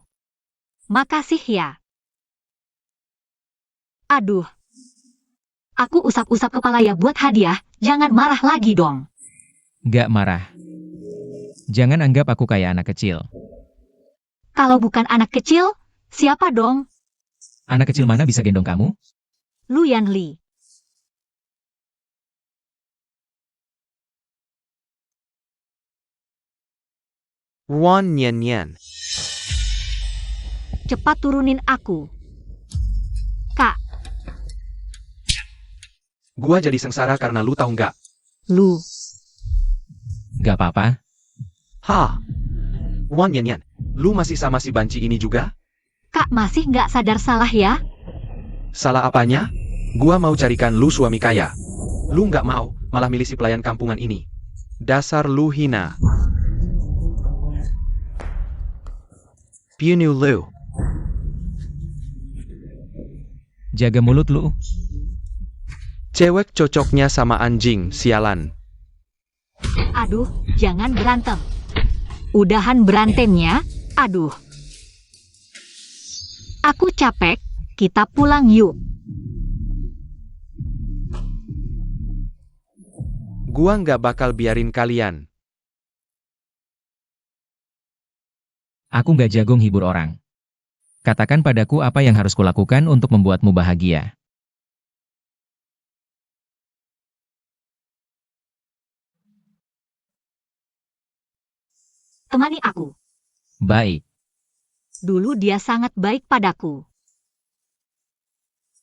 Makasih ya. Aduh. Aku usap-usap kepala ya buat hadiah, jangan marah lagi dong. Gak marah. Jangan anggap aku kayak anak kecil. Kalau bukan anak kecil, siapa dong? Anak kecil mana bisa gendong kamu? Lu Yan Li. Ruan Yan. Cepat turunin aku. Kak, Gua jadi sengsara karena lu tahu nggak? lu. Gak apa-apa. Ruan Yan, lu masih sama si banci ini juga? Kak masih nggak sadar salah ya? Salah apanya? Gua mau carikan lu suami kaya. Lu nggak mau, malah milih si pelayan kampungan ini. Dasar lu hina. Piunu lu. Jaga mulut lu. Cewek cocoknya sama anjing, sialan. Aduh, jangan berantem. Udahan berantemnya, aduh. Aku capek, kita pulang yuk. Gua nggak bakal biarin kalian. Aku gak jago hibur orang. Katakan padaku apa yang harus kulakukan untuk membuatmu bahagia. Temani aku. Baik. Dulu dia sangat baik padaku.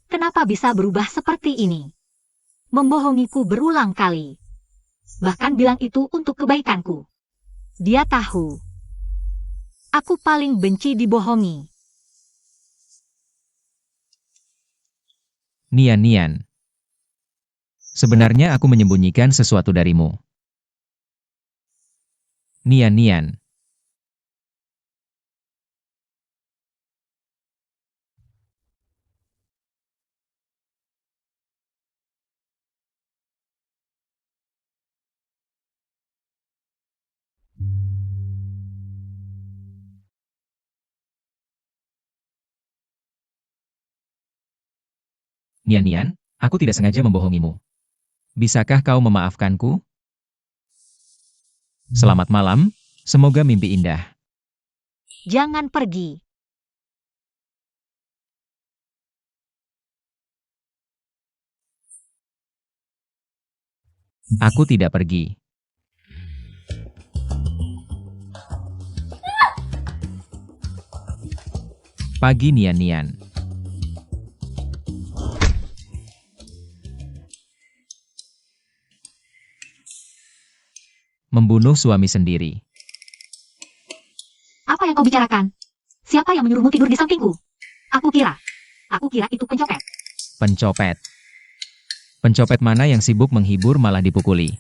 Kenapa bisa berubah seperti ini? Membohongiku berulang kali. Bahkan bilang itu untuk kebaikanku. Dia tahu. Aku paling benci dibohongi. Nian. Sebenarnya aku menyembunyikan sesuatu darimu. Nian. Nian Nian, aku tidak sengaja membohongimu. Bisakah kau memaafkanku? Selamat malam, semoga mimpi indah. Jangan pergi. Aku tidak pergi. Pagi Nian Nian. Membunuh suami sendiri. Apa yang kau bicarakan? Siapa yang menyuruhmu tidur di sampingku? Aku kira itu pencopet. Pencopet. Pencopet mana yang sibuk menghibur malah dipukuli?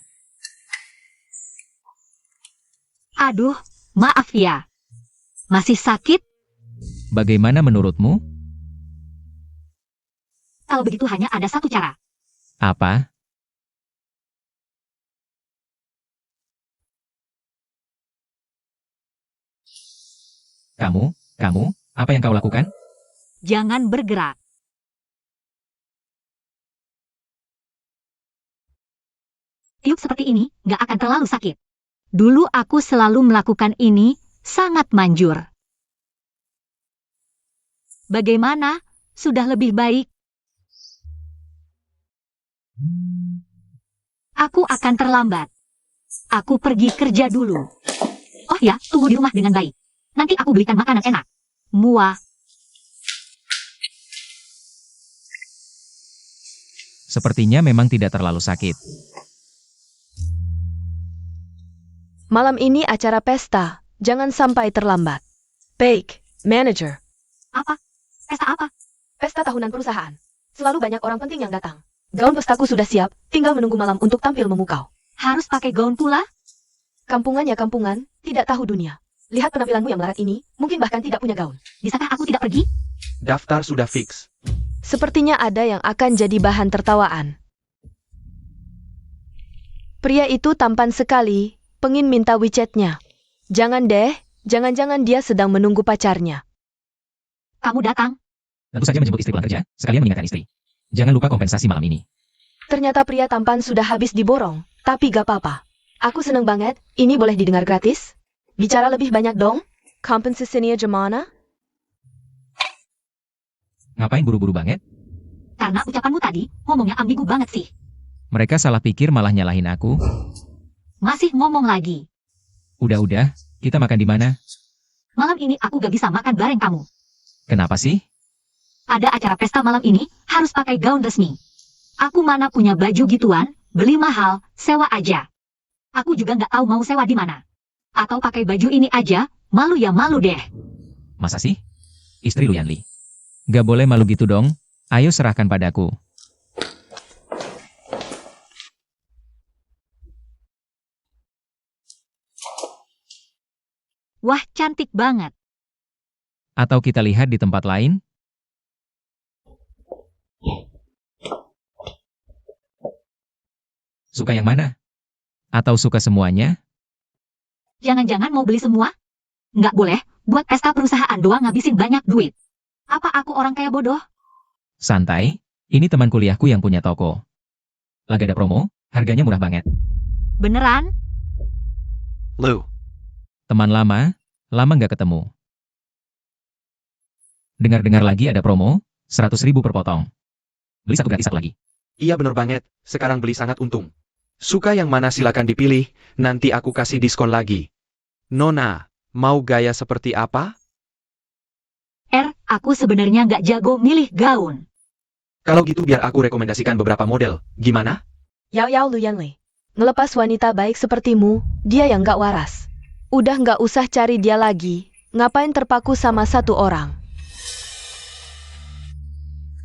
Aduh, maaf ya. Masih sakit? Bagaimana menurutmu? Kalau begitu hanya ada satu cara. Apa? Kamu, apa yang kau lakukan? Jangan bergerak. Tiup seperti ini nggak akan terlalu sakit. Dulu aku selalu melakukan ini, sangat manjur. Bagaimana? Sudah lebih baik? Aku akan terlambat. Aku pergi kerja dulu. Oh ya, tunggu di rumah dengan baik. Nanti aku belikan makanan enak. Muah. Sepertinya memang tidak terlalu sakit. Malam ini acara pesta, jangan sampai terlambat. Baik, manager. Apa? Pesta apa? Pesta tahunan perusahaan. Selalu banyak orang penting yang datang. Gaun pestaku sudah siap, tinggal menunggu malam untuk tampil memukau. Harus pakai gaun pula? Kampungannya kampungan, tidak tahu dunia. Lihat penampilanmu yang melarat ini, mungkin bahkan tidak punya gaun. Bisakah aku tidak pergi? Daftar sudah fix. Sepertinya ada yang akan jadi bahan tertawaan. Pria itu tampan sekali, pengin minta WeChat-nya. Jangan deh, jangan-jangan dia sedang menunggu pacarnya. Kamu datang? Tentu saja menjemput istri pulang kerja, sekalian mengingatkan istri. Jangan lupa kompensasi malam ini. Ternyata pria tampan sudah habis diborong, tapi gak apa-apa. Aku seneng banget, ini boleh didengar gratis? Bicara lebih banyak dong, kompensasinya gimana? Ngapain buru-buru banget? Karena ucapanmu tadi, ngomongnya ambigu banget sih. Mereka salah pikir malah nyalahin aku. Masih ngomong lagi. Udah, kita makan di mana? Malam ini aku gak bisa makan bareng kamu. Kenapa sih? Ada acara pesta malam ini, harus pakai gaun resmi. Aku mana punya baju gituan, beli mahal, sewa aja. Aku juga nggak tahu mau sewa di mana. Atau pakai baju ini aja, malu ya malu deh. Masa sih? Istri Luyan Li. Gak boleh malu gitu dong. Ayo serahkan padaku. Wah, cantik banget. Atau kita lihat di tempat lain? Suka yang mana? Atau suka semuanya? Jangan-jangan mau beli semua? Nggak boleh, buat pesta perusahaan doang ngabisin banyak duit. Apa aku orang kaya bodoh? Santai, ini teman kuliahku yang punya toko. Lagi ada promo, harganya murah banget. Beneran? Lu, Teman lama nggak ketemu. Dengar-dengar lagi ada promo, 100.000 per potong. Beli satu gratis satu lagi. iya bener banget, sekarang beli sangat untung. Suka yang mana silakan dipilih, nanti aku kasih diskon lagi. Nona, mau gaya seperti apa? Aku sebenarnya nggak jago milih gaun. Kalau gitu biar aku rekomendasikan beberapa model, gimana? Yao Luyan Li. Ngelepas wanita baik sepertimu, dia yang gak waras. Udah gak usah cari dia lagi, ngapain terpaku sama satu orang.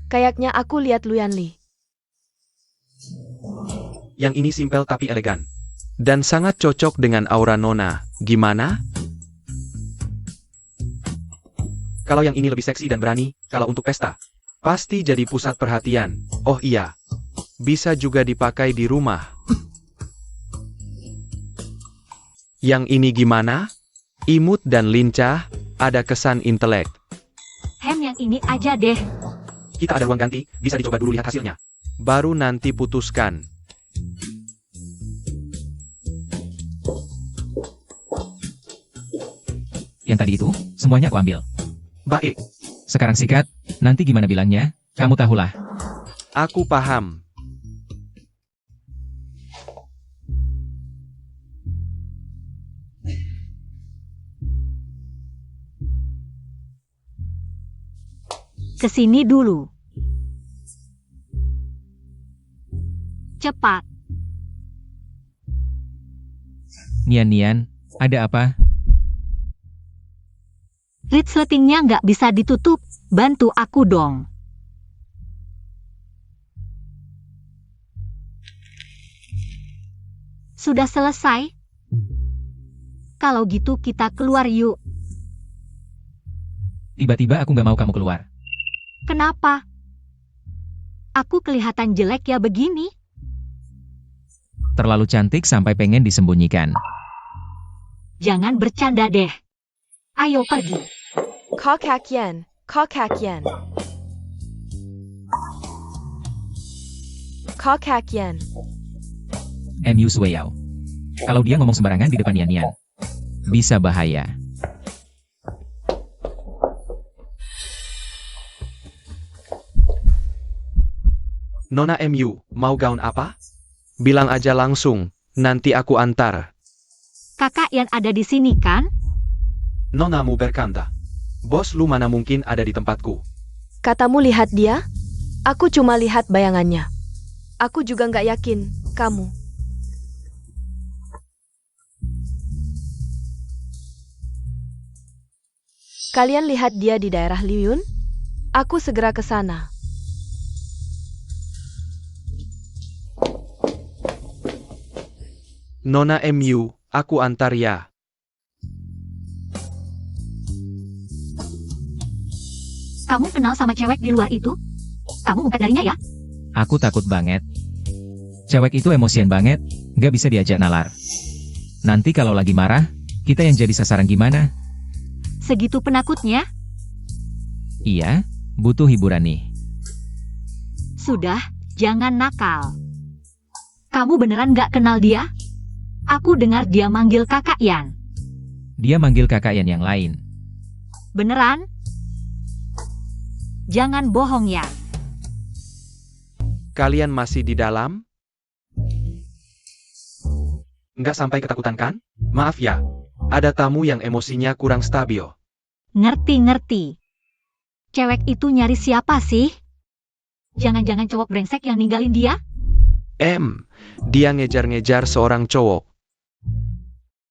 Kayaknya aku lihat Luyan Li. Yang ini simpel tapi elegan. Dan sangat cocok dengan aura Nona, gimana? Kalau yang ini lebih seksi dan berani, kalau untuk pesta, pasti jadi pusat perhatian. Oh iya, bisa juga dipakai di rumah. Yang ini gimana? Imut dan lincah, ada kesan intelek. Yang ini aja deh. Kita ada ruang ganti, bisa dicoba dulu lihat hasilnya. Baru nanti putuskan. Yang tadi itu, semuanya aku ambil. Baik, Sekarang sikat, nanti gimana bilangnya, kamu tahulah. aku paham. Kesini dulu. Cepat. Nian, ada apa? Resletingnya nggak bisa ditutup. Bantu aku dong. Sudah selesai? Kalau gitu kita keluar yuk. Tiba-tiba aku nggak mau kamu keluar. Kenapa? Aku kelihatan jelek ya begini? Terlalu cantik sampai pengen disembunyikan. Jangan bercanda deh. Ayo pergi. Kokakyen, Kokakyen. Kokakyen. MU Sueyao. Kalau dia ngomong sembarangan di depan Nian, bisa bahaya. Nona MU, mau gaun apa? Bilang aja langsung, nanti aku antar. Kakak yang ada di sini kan? Nonamu berkata, bos lu mana mungkin ada di tempatku. Katamu lihat dia? Aku cuma lihat bayangannya. Aku juga nggak yakin, kamu. Kalian lihat dia di daerah Liuyun? Aku segera ke sana. Nona MU, aku antar ya. Kamu kenal sama cewek di luar itu? Kamu ngumpet darinya ya? Aku takut banget. Cewek itu emosian banget, nggak bisa diajak nalar. Nanti kalau lagi marah, kita yang jadi sasaran gimana? Segitu penakutnya? Iya, butuh hiburan nih. Sudah, jangan nakal. Kamu beneran nggak kenal dia? Aku dengar dia manggil kakak Yan. Dia manggil kakak yang lain. Beneran? Jangan bohong ya. Kalian masih di dalam? Nggak sampai ketakutan kan? Maaf ya, ada tamu yang emosinya kurang stabil. Ngerti-ngerti. Cewek itu nyari siapa sih? Jangan-jangan cowok brengsek yang ninggalin dia? Dia ngejar-ngejar seorang cowok.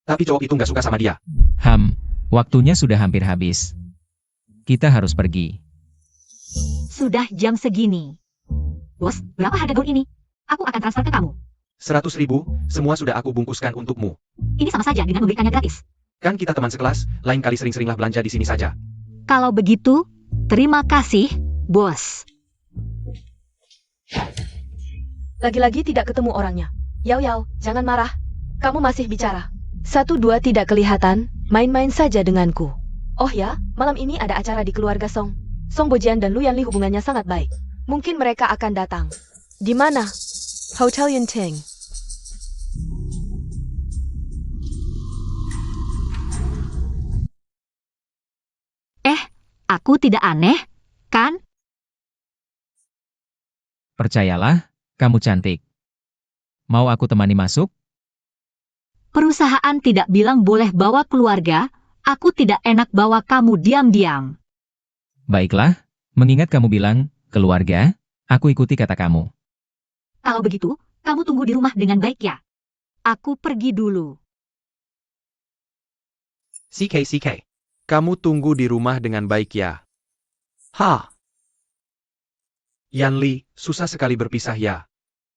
Tapi cowok itu nggak suka sama dia. Waktunya sudah hampir habis. Kita harus pergi. Sudah jam segini. Bos, berapa harga gaun ini? Aku akan transfer ke kamu. 100.000, semua sudah aku bungkuskan untukmu. Ini sama saja dengan memberikannya gratis. Kan kita teman sekelas, lain kali sering-seringlah belanja di sini saja. Kalau begitu, terima kasih, bos. Lagi-lagi tidak ketemu orangnya. Yao, jangan marah. Kamu masih bicara. 1, 2 tidak kelihatan, main-main saja denganku. Oh ya, malam ini ada acara di keluarga Song. Song Bojian dan Lu Yanli hubungannya sangat baik. Mungkin mereka akan datang. Di mana? Hotel Yunting. Aku tidak aneh, kan? Percayalah, kamu cantik. Mau aku temani masuk? Perusahaan tidak bilang boleh bawa keluarga, aku tidak enak bawa kamu diam-diam. Baiklah, mengingat kamu bilang, keluarga, aku ikuti kata kamu. Kalau begitu, kamu tunggu di rumah dengan baik ya. Aku pergi dulu. CK. Kamu tunggu di rumah dengan baik ya. Yanli, susah sekali berpisah ya.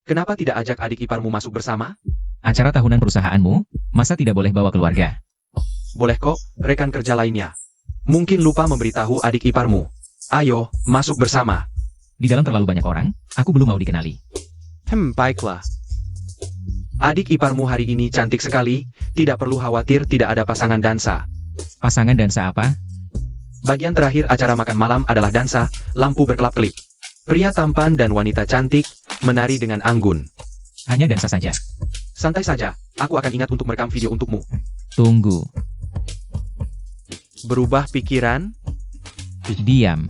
Kenapa tidak ajak adik iparmu masuk bersama? Acara tahunan perusahaanmu, masa tidak boleh bawa keluarga? Boleh kok, rekan kerja lainnya. Mungkin lupa memberitahu adik iparmu. Ayo, masuk bersama. Di dalam terlalu banyak orang, aku belum mau dikenali. Baiklah. Adik iparmu hari ini cantik sekali, tidak perlu khawatir tidak ada pasangan dansa. Pasangan dansa apa? Bagian terakhir acara makan malam adalah dansa, lampu berkelap-kelip. Pria tampan dan wanita cantik menari dengan anggun. Hanya dansa saja. Santai saja, aku akan ingat untuk merekam video untukmu. Tunggu. Berubah pikiran? Diam.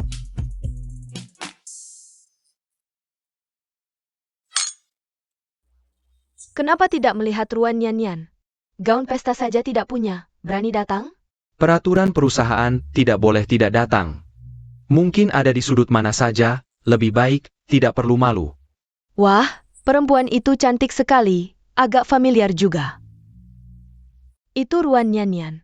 Kenapa tidak melihat Ruan Nian Nian? Gaun pesta saja tidak punya. Berani datang? Peraturan perusahaan tidak boleh tidak datang. Mungkin ada di sudut mana saja, lebih baik tidak perlu malu. Wah, perempuan itu cantik sekali. Agak familiar juga. Itu Ruan Nian Nian.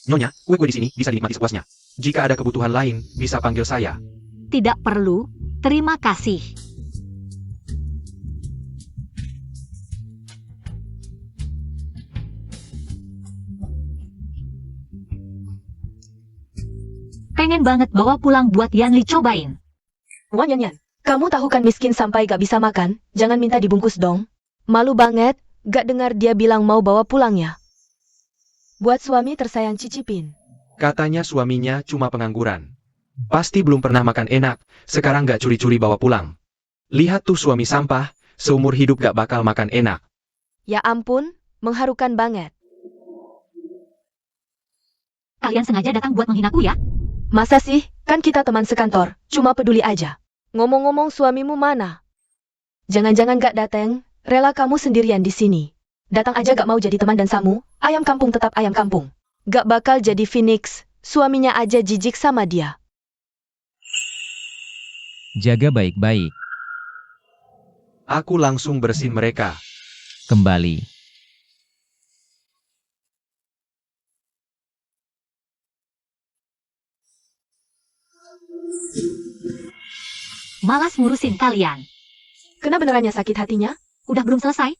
Nyonya, kue-kue di sini bisa dinikmati sepuasnya. Jika ada kebutuhan lain, bisa panggil saya. Tidak perlu, terima kasih. Pengen banget bawa pulang buat Yanli cobain. Ruan Nian Nian, kamu tahu kan miskin sampai gak bisa makan? Jangan minta dibungkus dong. Malu banget, gak dengar dia bilang mau bawa pulangnya. Buat suami tersayang cicipin. Katanya suaminya cuma pengangguran. Pasti belum pernah makan enak, sekarang gak curi-curi bawa pulang. Lihat tuh suami sampah, seumur hidup gak bakal makan enak. Ya ampun, mengharukan banget. Kalian sengaja datang buat menghinaku ya? Masa sih, kan kita teman sekantor, cuma peduli aja. Ngomong-ngomong suamimu mana? Jangan-jangan gak dateng, rela kamu sendirian di sini. Datang aja gak mau jadi teman dan samu, ayam kampung tetap ayam kampung. Gak bakal jadi Phoenix, suaminya aja jijik sama dia. Jaga baik-baik. Aku langsung bersin mereka. Kembali. Malas ngurusin kalian. Kena benerannya sakit hatinya? Udah belum selesai?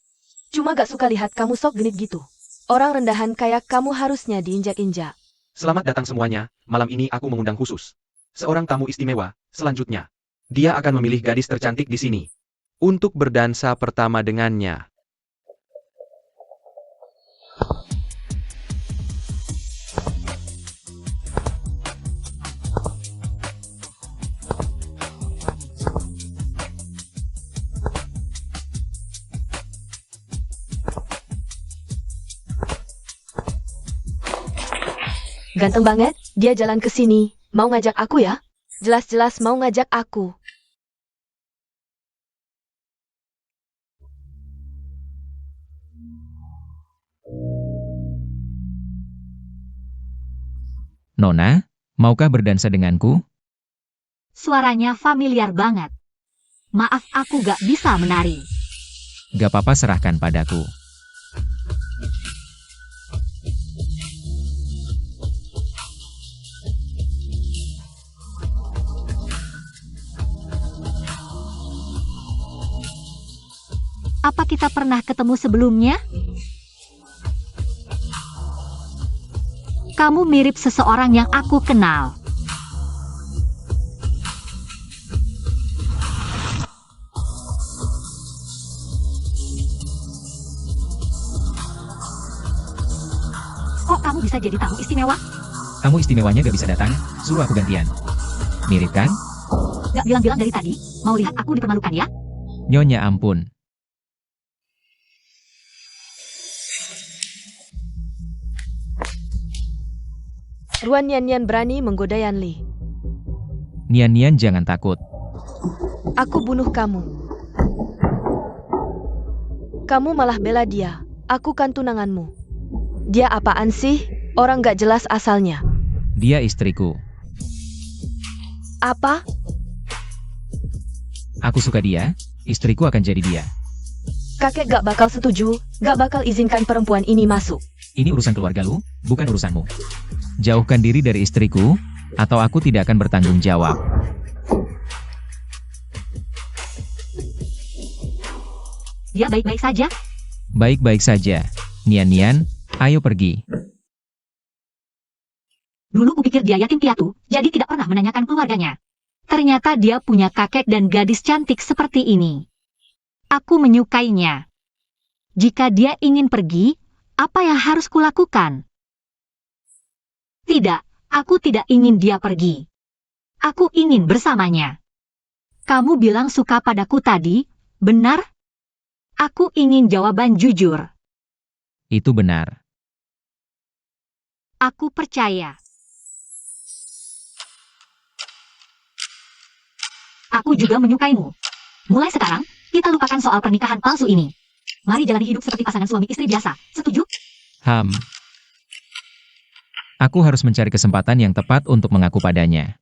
Cuma gak suka lihat kamu sok genit gitu. Orang rendahan kayak kamu harusnya diinjak-injak. Selamat datang semuanya, malam ini aku mengundang khusus. Seorang tamu istimewa, selanjutnya. Dia akan memilih gadis tercantik di sini. Untuk berdansa pertama dengannya. Ganteng banget, dia jalan ke sini. Mau ngajak aku ya? Jelas-jelas mau ngajak aku. Nona, maukah berdansa denganku? Suaranya familiar banget. Maaf aku gak bisa menari. Gak apa-apa, serahkan padaku. Apa kita pernah ketemu sebelumnya? Kamu mirip seseorang yang aku kenal. Kok kamu bisa jadi tamu istimewa? Tamu istimewanya gak bisa datang, suruh aku gantian. Mirip kan? Gak bilang-bilang dari tadi, mau lihat aku dipermalukan ya? Nyonya ampun. Ruan Nian Nian berani menggoda Yanli. Nian-Nian jangan takut. Aku bunuh kamu. Kamu malah bela dia. Aku kan tunanganmu. Dia apaan sih? Orang gak jelas asalnya. Dia istriku. Apa? Aku suka dia, istriku akan jadi dia. Kakek gak bakal setuju, gak bakal izinkan perempuan ini masuk. Ini urusan keluarga lu, bukan urusanmu. Jauhkan diri dari istriku, atau aku tidak akan bertanggung jawab. Dia baik-baik saja. Baik-baik saja. Nian-Nian, ayo pergi. Dulu kupikir dia yatim piatu, jadi tidak pernah menanyakan keluarganya. Ternyata dia punya kakek dan gadis cantik seperti ini. Aku menyukainya. Jika dia ingin pergi, apa yang harus kulakukan? Tidak, aku tidak ingin dia pergi. Aku ingin bersamanya. Kamu bilang suka padaku tadi, benar? Aku ingin jawaban jujur. Itu benar. Aku percaya. Aku juga menyukaimu. Mulai sekarang, kita lupakan soal pernikahan palsu ini. Mari jalani hidup seperti pasangan suami istri biasa. Setuju? Aku harus mencari kesempatan yang tepat untuk mengaku padanya.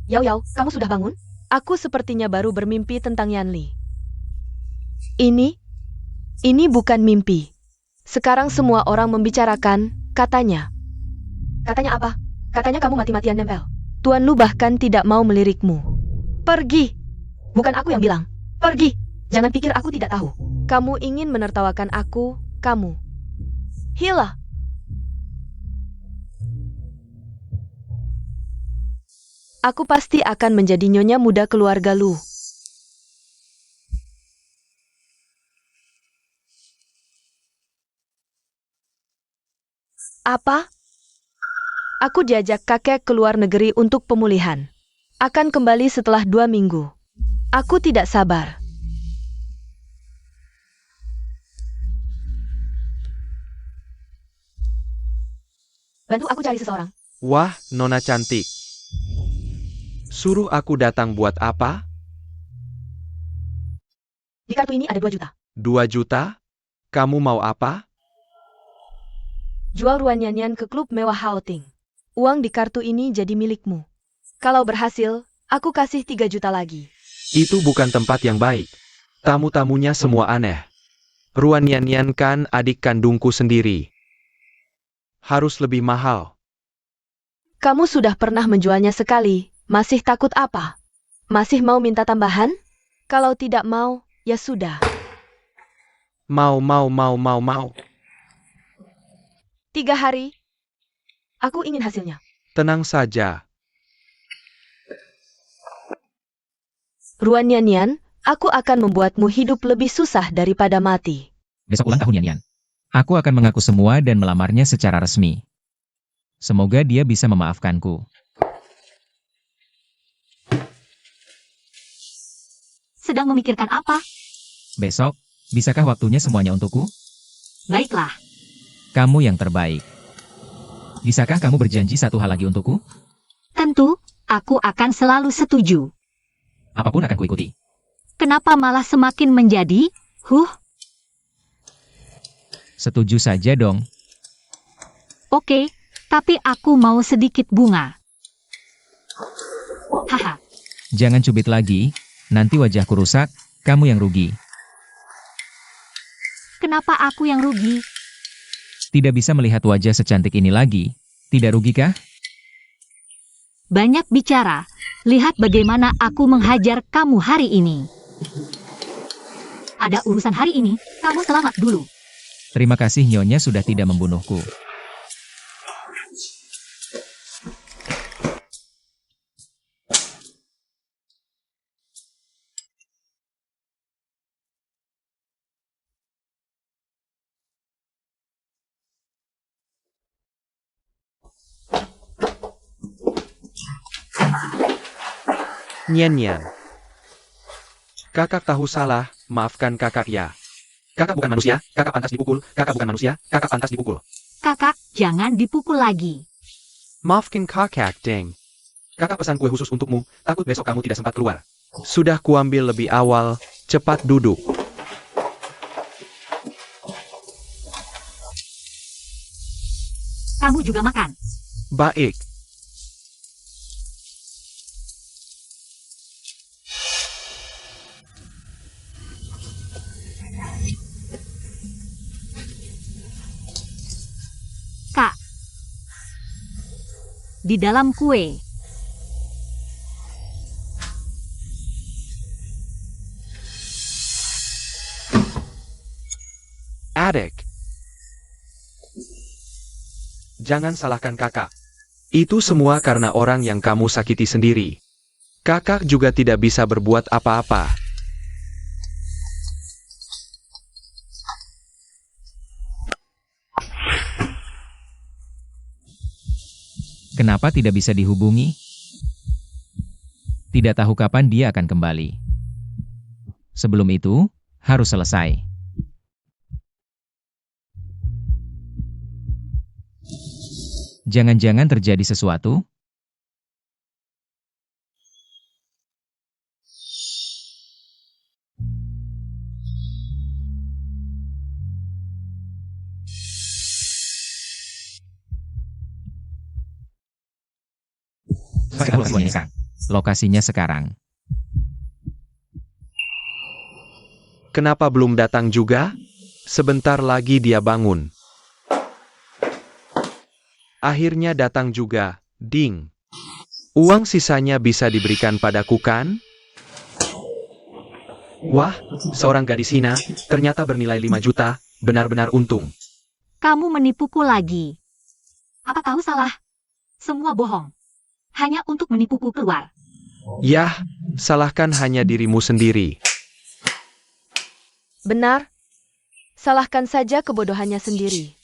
Yao Yao, kamu sudah bangun? Aku sepertinya baru bermimpi tentang Yanli. Ini bukan mimpi. Sekarang semua orang membicarakan, katanya. Katanya apa? Katanya kamu mati-matian nempel. Tuan Lu bahkan tidak mau melirikmu. Pergi! Bukan aku yang bilang. Pergi! Jangan pikir aku tidak tahu. Kamu ingin menertawakan aku, kamu. Hila! Aku pasti akan menjadi nyonya muda keluarga Lu. Apa? Aku diajak kakek ke luar negeri untuk pemulihan. Akan kembali setelah 2 minggu. Aku tidak sabar. Bantu aku cari seseorang. Wah, Nona cantik. Suruh aku datang buat apa? Di kartu ini ada 2 juta. 2 juta? Kamu mau apa? Jual Ruan Yanyan ke klub mewah Haoting. Uang di kartu ini jadi milikmu. Kalau berhasil, aku kasih 3 juta lagi. Itu bukan tempat yang baik. Tamu-tamunya semua aneh. Ruan Yanyan kan adik kandungku sendiri. Harus lebih mahal. Kamu sudah pernah menjualnya sekali, masih takut apa? Masih mau minta tambahan? Kalau tidak mau, ya sudah. Mau. 3 hari, Aku ingin hasilnya. Tenang saja. Ruan Yanyan, aku akan membuatmu hidup lebih susah daripada mati. Besok ulang tahun Yanyan. Aku akan mengaku semua dan melamarnya secara resmi. Semoga dia bisa memaafkanku. Sedang memikirkan apa? Besok, bisakah waktunya semuanya untukku? Baiklah. Kamu yang terbaik. Bisakah kamu berjanji satu hal lagi untukku? Tentu, aku akan selalu setuju. Apapun akan kuikuti. Kenapa malah semakin menjadi? Setuju saja dong. Oke, tapi aku mau sedikit bunga. Haha, Jangan cubit lagi, nanti wajahku rusak, kamu yang rugi. kenapa aku yang rugi? Tidak bisa melihat wajah secantik ini lagi, tidak rugi kah? Banyak bicara. Lihat bagaimana aku menghajar kamu hari ini. Ada urusan hari ini, kamu selamat dulu. Terima kasih Nyonya sudah tidak membunuhku. Nyan. Kakak tahu salah, maafkan kakak ya. Kakak bukan manusia, kakak pantas dipukul, kakak bukan manusia, kakak pantas dipukul. Kakak, jangan dipukul lagi. Maafkan kakak, deng. Kakak pesan kue khusus untukmu, takut besok kamu tidak sempat keluar. Sudah kuambil lebih awal, cepat duduk. Kamu juga makan. Baik. Kak. Di dalam kue. Adik. Jangan salahkan kakak. Itu semua karena orang yang kamu sakiti sendiri. Kakak juga tidak bisa berbuat apa-apa. Kenapa tidak bisa dihubungi? Tidak tahu kapan dia akan kembali. Sebelum itu, harus selesai. Jangan-jangan terjadi sesuatu? Lokasinya sekarang. Kenapa belum datang juga? Sebentar lagi dia bangun. Akhirnya datang juga. Ding. Uang sisanya bisa diberikan padaku kan? Wah, seorang gadis hina, ternyata bernilai 5 juta, benar-benar untung. Kamu menipuku lagi. Apa kau salah? Semua bohong. Hanya untuk menipuku keluar. Yah, salahkan hanya dirimu sendiri. Benar. Salahkan saja kebodohannya sendiri.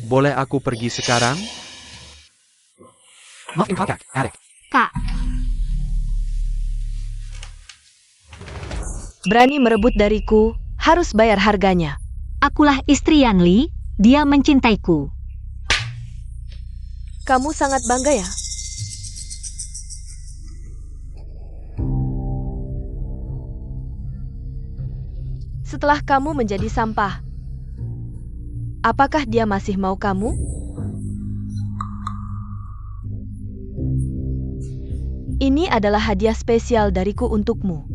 Boleh aku pergi sekarang? Maafin kakak, Eric. Kak, Berani merebut dariku, harus bayar harganya. akulah istri Yanli, dia mencintaiku. Kamu sangat bangga ya? Setelah kamu menjadi sampah, apakah dia masih mau kamu? Ini adalah hadiah spesial dariku untukmu.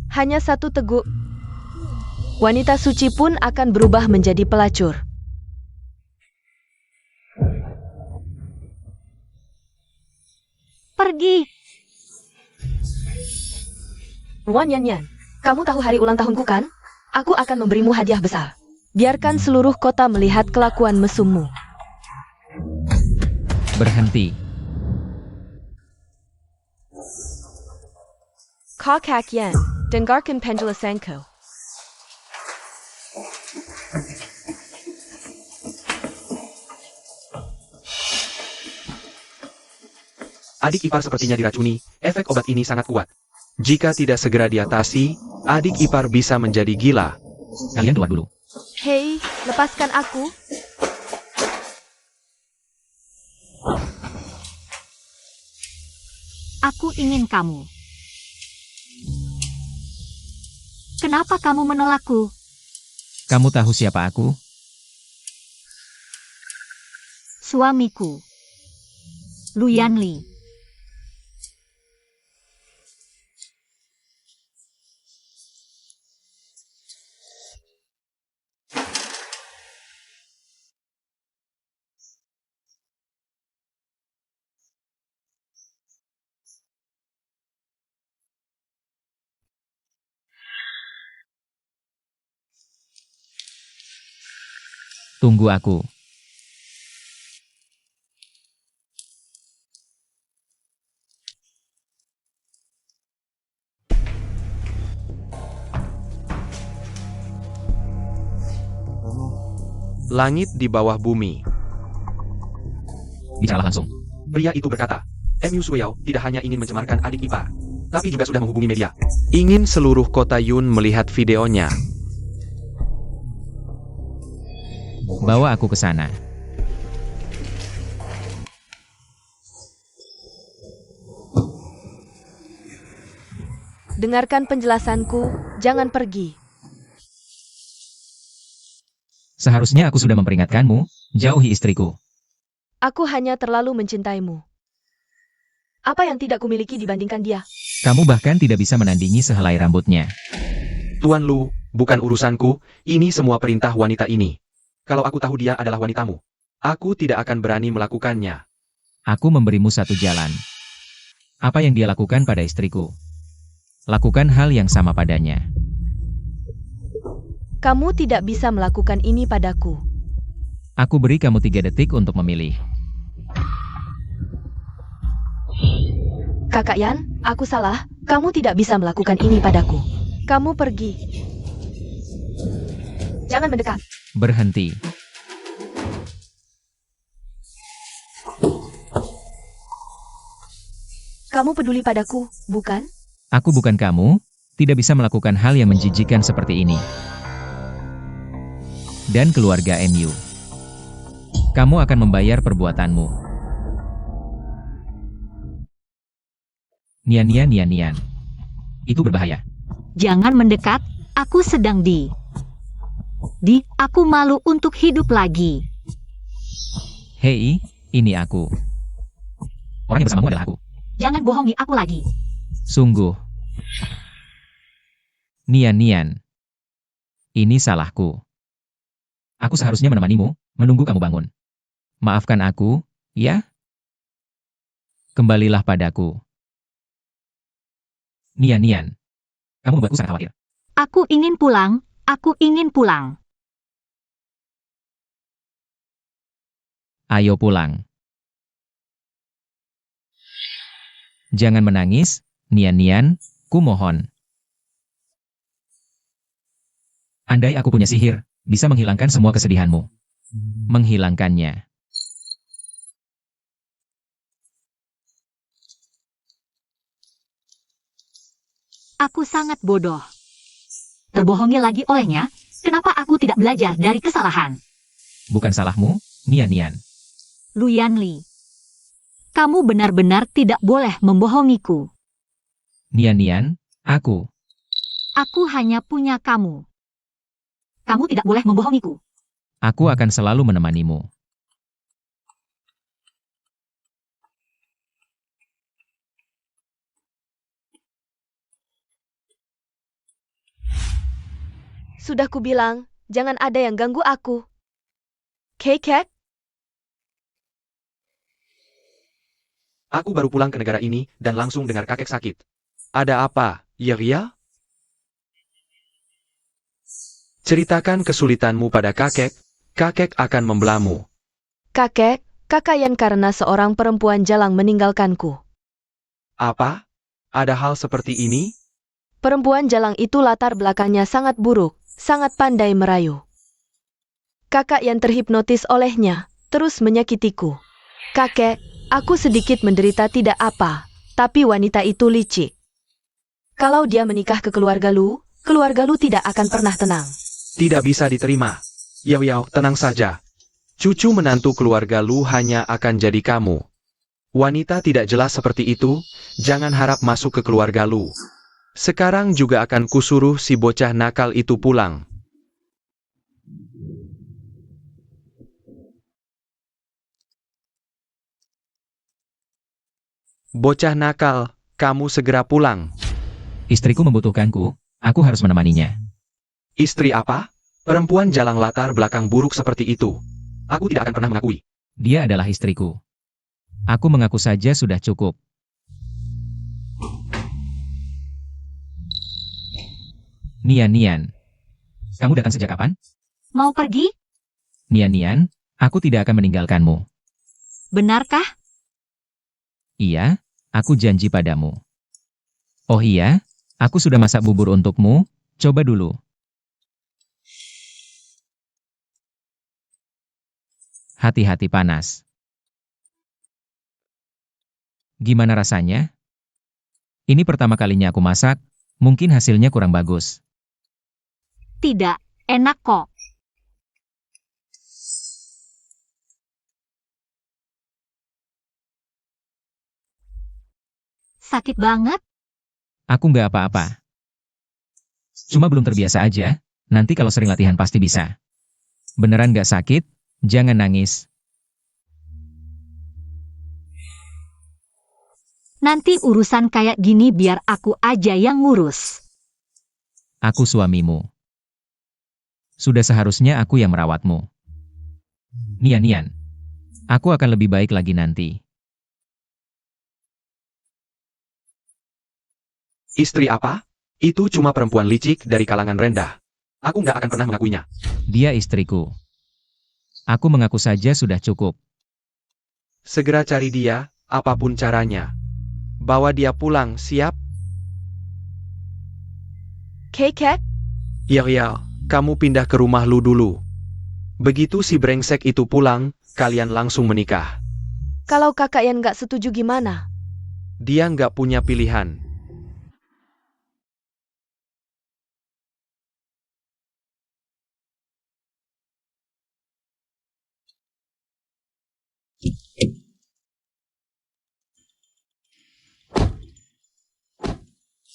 Hanya satu teguk. Wanita suci pun akan berubah menjadi pelacur. Pergi. Wan Yanyan, kamu tahu hari ulang tahunku kan? Aku akan memberimu hadiah besar. Biarkan seluruh kota melihat kelakuan mesummu. Berhenti. Kakak Yan, dengarkan penjelasanku. Adik ipar sepertinya diracuni, efek obat ini sangat kuat. Jika tidak segera diatasi, adik ipar bisa menjadi gila. Kalian keluar dulu. Hei, lepaskan aku. Aku ingin kamu. Kenapa kamu menolakku? Kamu tahu siapa aku? Suamiku. Lu Yanli. Tunggu aku. Langit di bawah bumi. Bicaralah langsung. Pria itu berkata, MU Suyao tidak hanya ingin mencemarkan adik ipar, tapi juga sudah menghubungi media. Ingin seluruh kota Yun melihat videonya. Bawa aku ke sana. Dengarkan penjelasanku, jangan pergi. Seharusnya aku sudah memperingatkanmu, jauhi istriku. Aku hanya terlalu mencintaimu. Apa yang tidak kumiliki dibandingkan dia? Kamu bahkan tidak bisa menandingi sehelai rambutnya. Tuan Lu, bukan urusanku, ini semua perintah wanita ini. Kalau aku tahu dia adalah wanitamu, aku tidak akan berani melakukannya. Aku memberimu satu jalan. Apa yang dia lakukan pada istriku? Lakukan hal yang sama padanya. Kamu tidak bisa melakukan ini padaku. Aku beri kamu 3 detik untuk memilih. Kakak Yan, aku salah. Kamu tidak bisa melakukan ini padaku. Kamu pergi. Jangan mendekat. Berhenti. Kamu peduli padaku, bukan? Aku bukan kamu, tidak bisa melakukan hal yang menjijikan seperti ini. Dan keluarga MU. Kamu akan membayar perbuatanmu. Nian. Itu berbahaya. Jangan mendekat, aku sedang aku malu untuk hidup lagi. Hei, ini aku. Orang yang bersamamu adalah aku. Jangan bohongi aku lagi. Sungguh. Nian. Ini salahku. Aku seharusnya menemanimu, menunggu kamu bangun. Maafkan aku, ya? Kembalilah padaku. Nian. Kamu membuatku sangat khawatir. Aku ingin pulang. Ayo pulang. Jangan menangis, Nian, ku mohon. Andai aku punya sihir, bisa menghilangkan semua kesedihanmu. Menghilangkannya. Aku sangat bodoh. Terbohongi lagi olehnya, kenapa aku tidak belajar dari kesalahan? Bukan salahmu, Nian. Lu Yanli. Kamu benar-benar tidak boleh membohongiku. Nian, aku. Aku hanya punya kamu. Kamu tidak boleh membohongiku. Aku akan selalu menemanimu. Sudah kubilang, jangan ada yang ganggu aku. Keket? Aku baru pulang ke negara ini dan langsung dengar kakek sakit. Ada apa, Yeria? Ceritakan kesulitanmu pada kakek. Kakek akan membelamu. Kakek, Kakak Yan karena seorang perempuan jalang meninggalkanku. Apa? Ada hal seperti ini? Perempuan jalang itu latar belakangnya sangat buruk, sangat pandai merayu. Kakak Yan terhipnotis olehnya, terus menyakitiku. Kakek, aku sedikit menderita tidak apa, tapi wanita itu licik. Kalau dia menikah ke keluarga Lu tidak akan pernah tenang. Tidak bisa diterima. Yao, tenang saja. Cucu menantu keluarga Lu hanya akan jadi kamu. Wanita tidak jelas seperti itu, jangan harap masuk ke keluarga Lu. Sekarang juga akan kusuruh si bocah nakal itu pulang. Bocah nakal, kamu segera pulang. Istriku membutuhkanku, aku harus menemaninya. Istri apa? Perempuan jalang latar belakang buruk seperti itu. Aku tidak akan pernah mengakui. Dia adalah istriku. Aku mengaku saja sudah cukup. Nian. Kamu datang sejak kapan? Mau pergi? Nian, aku tidak akan meninggalkanmu. Benarkah? Iya, aku janji padamu. Oh iya, aku sudah masak bubur untukmu, coba dulu. Hati-hati panas. Gimana rasanya? Ini pertama kalinya aku masak, mungkin hasilnya kurang bagus. Tidak, enak kok. Sakit banget? Aku nggak apa-apa. Cuma belum terbiasa aja, nanti kalau sering latihan pasti bisa. Beneran nggak sakit? Jangan nangis. Nanti urusan kayak gini biar aku aja yang ngurus. Aku suamimu. Sudah seharusnya aku yang merawatmu. Nian. Aku akan lebih baik lagi nanti. Istri apa? Itu cuma perempuan licik dari kalangan rendah. Aku nggak akan pernah mengakuinya. Dia istriku. Aku mengaku saja sudah cukup. Segera cari dia, apapun caranya. Bawa dia pulang, siap? Kakek, Yao, kamu pindah ke rumah lu dulu. Begitu si brengsek itu pulang, kalian langsung menikah. kalau kakak Yan nggak setuju gimana? Dia nggak punya pilihan.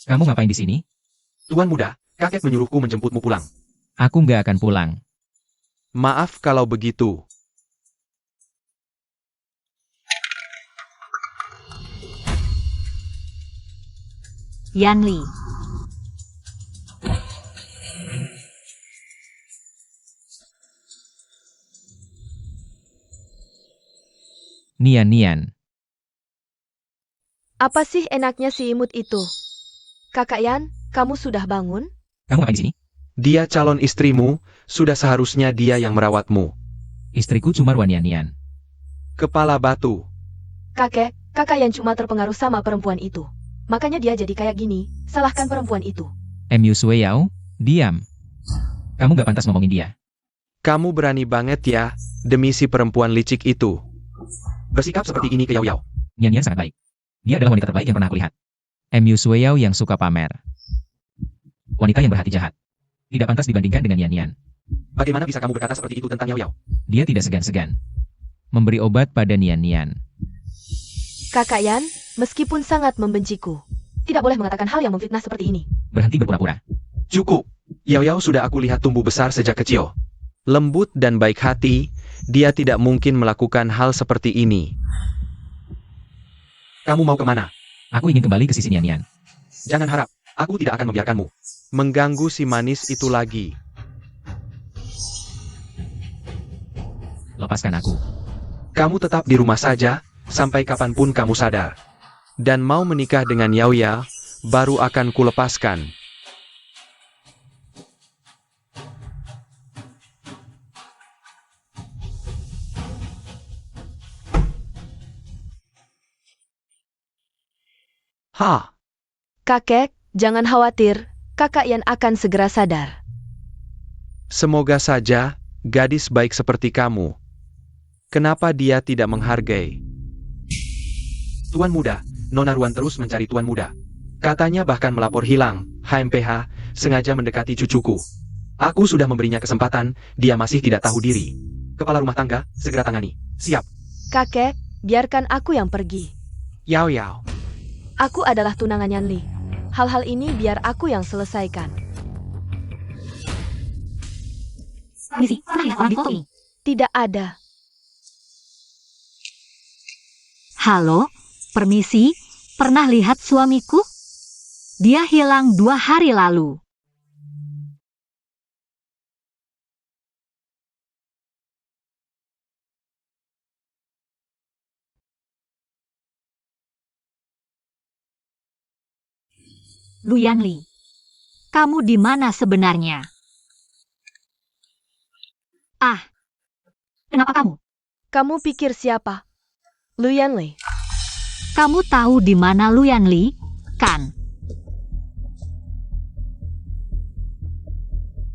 Kamu ngapain di sini? Tuan muda, kakek menyuruhku menjemputmu pulang. Aku nggak akan pulang. Maaf kalau begitu. Yanli, Nian. Apa sih enaknya si imut itu? Kakak Yan, kamu sudah bangun? Kamu ngapain di sini? Dia calon istrimu, sudah seharusnya dia yang merawatmu. Istriku cuma Nian. Kepala batu. Kakek, kakak Yan cuma terpengaruh sama perempuan itu. Makanya dia jadi kayak gini, salahkan perempuan itu. MU Sueyao, diam. Kamu nggak pantas ngomongin dia. Kamu berani banget ya, demi si perempuan licik itu. Bersikap seperti ini ke Yao. Nian sangat baik. Dia adalah wanita terbaik yang pernah aku lihat. MU Sueyao yang suka pamer. Wanita yang berhati jahat. Tidak pantas dibandingkan dengan Nian. Bagaimana bisa kamu berkata seperti itu tentang Yao? Dia tidak segan-segan memberi obat pada Nian. Kakak Yan, meskipun sangat membenciku, tidak boleh mengatakan hal yang memfitnah seperti ini. Berhenti berpura-pura. Cukup. Yao sudah aku lihat tumbuh besar sejak kecil. Lembut dan baik hati, dia tidak mungkin melakukan hal seperti ini. Kamu mau kemana? Aku ingin kembali ke sisi Nian. Jangan harap, aku tidak akan membiarkanmu mengganggu si manis itu lagi. Lepaskan aku. Kamu tetap di rumah saja, sampai kapanpun kamu sadar. Dan mau menikah dengan Yao, baru akan kulepaskan. Ha! Kakek, jangan khawatir, kakak Yan akan segera sadar. Semoga saja, gadis baik seperti kamu. Kenapa dia tidak menghargai? Tuan muda, Nona Ruan terus mencari tuan muda. Katanya bahkan melapor hilang, HMPH, sengaja mendekati cucuku. Aku sudah memberinya kesempatan, dia masih tidak tahu diri. Kepala rumah tangga, segera tangani. Siap. Kakek, biarkan aku yang pergi. Yao. Aku adalah tunangan Yanli. Hal-hal ini biar aku yang selesaikan. permisi, pernah lihat orang di foto ini? Tidak ada. Halo, permisi, pernah lihat suamiku? Dia hilang 2 hari lalu. Lu Yanli, kamu di mana sebenarnya? Ah, kenapa kamu? Kamu pikir siapa? Lu Yanli. Kamu tahu di mana Lu Yanli, kan?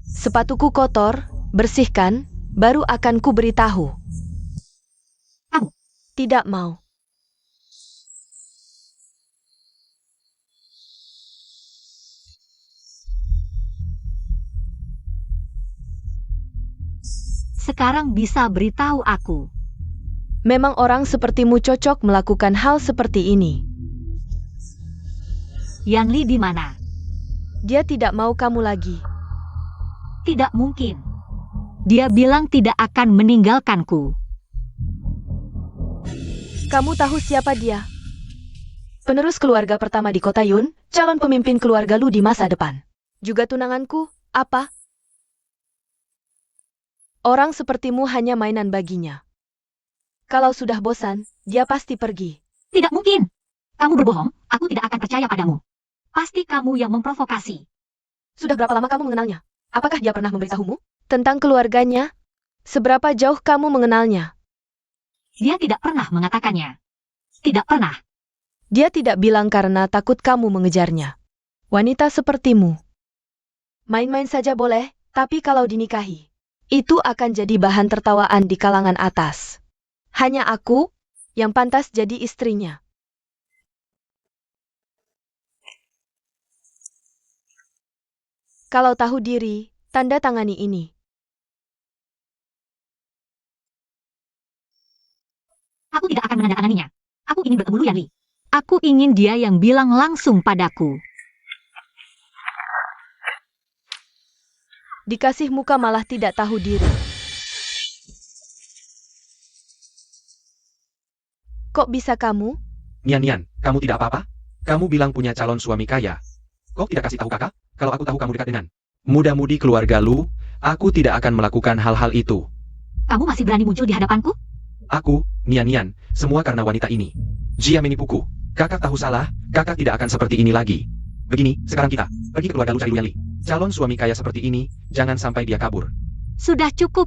Sepatuku kotor, bersihkan, baru akan ku beritahu. Kamu? Tidak mau. Sekarang bisa beritahu aku. Memang orang sepertimu cocok melakukan hal seperti ini. Yanli di mana? Dia tidak mau kamu lagi. Tidak mungkin. Dia bilang tidak akan meninggalkanku. Kamu tahu siapa dia? Penerus keluarga pertama di kota Yun, calon pemimpin keluarga Lu di masa depan. Juga tunanganku, apa? Orang sepertimu hanya mainan baginya. Kalau sudah bosan, dia pasti pergi. Tidak mungkin. Kamu berbohong, aku tidak akan percaya padamu. Pasti kamu yang memprovokasi. Sudah berapa lama kamu mengenalnya? Apakah dia pernah memberitahumu? Tentang keluarganya? Seberapa jauh kamu mengenalnya? Dia tidak pernah mengatakannya. Tidak pernah. Dia tidak bilang karena takut kamu mengejarnya. Wanita sepertimu. Main-main saja boleh, tapi kalau dinikahi, itu akan jadi bahan tertawaan di kalangan atas. Hanya aku yang pantas jadi istrinya. Kalau tahu diri, tanda tangani ini. Aku tidak akan menandatanganinya. Aku ingin bertemu Lu Yanli. Aku ingin dia yang bilang langsung padaku. Dikasih muka malah tidak tahu diri. Kok bisa kamu? Nian, kamu tidak apa-apa? Kamu bilang punya calon suami kaya. Kok tidak kasih tahu kakak? Kalau aku tahu kamu dekat dengan muda-mudi keluarga Lu, aku tidak akan melakukan hal-hal itu. Kamu masih berani muncul di hadapanku? Aku, Nian, semua karena wanita ini. Jia menipuku. Kakak tahu salah, kakak tidak akan seperti ini lagi. Begini, sekarang kita pergi ke keluarga Lu cari Lu Yanli. Calon suami kaya seperti ini, jangan sampai dia kabur. Sudah cukup.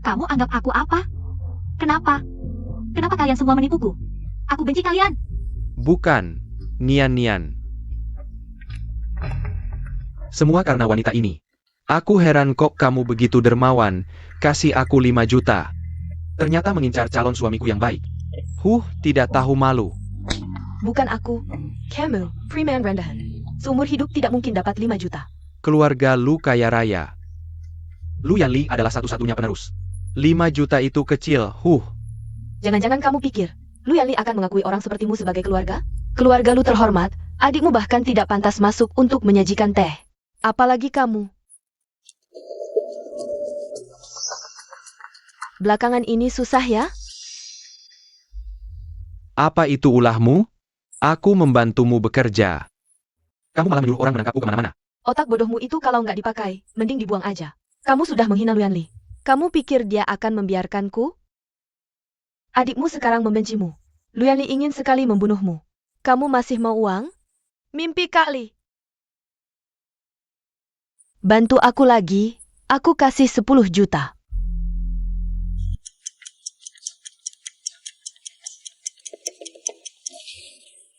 Kamu anggap aku apa? Kenapa? Kenapa kalian semua menipuku? Aku benci kalian. Bukan, Nian. Semua karena wanita ini. Aku heran kok kamu begitu dermawan, kasih aku 5 juta. Ternyata mengincar calon suamiku yang baik. Tidak tahu malu. Bukan aku. Camille, Freeman rendahan. Seumur hidup tidak mungkin dapat 5 juta. Keluarga Lu kaya raya. Lu Yanli adalah satu-satunya penerus. 5 juta itu kecil, Jangan-jangan kamu pikir, Lu Yanli akan mengakui orang sepertimu sebagai keluarga? Keluarga Lu terhormat, adikmu bahkan tidak pantas masuk untuk menyajikan teh. Apalagi kamu. Belakangan ini susah ya? Apa itu ulahmu? Aku membantumu bekerja. Kamu malah menyuruh orang menangkapku kemana-mana. Otak bodohmu itu kalau nggak dipakai, mending dibuang aja. Kamu sudah menghina Lu Yanli. Kamu pikir dia akan membiarkanku? Adikmu sekarang membencimu. Lu Yanli ingin sekali membunuhmu. Kamu masih mau uang? Mimpi kali. Bantu aku lagi, aku kasih 10 juta.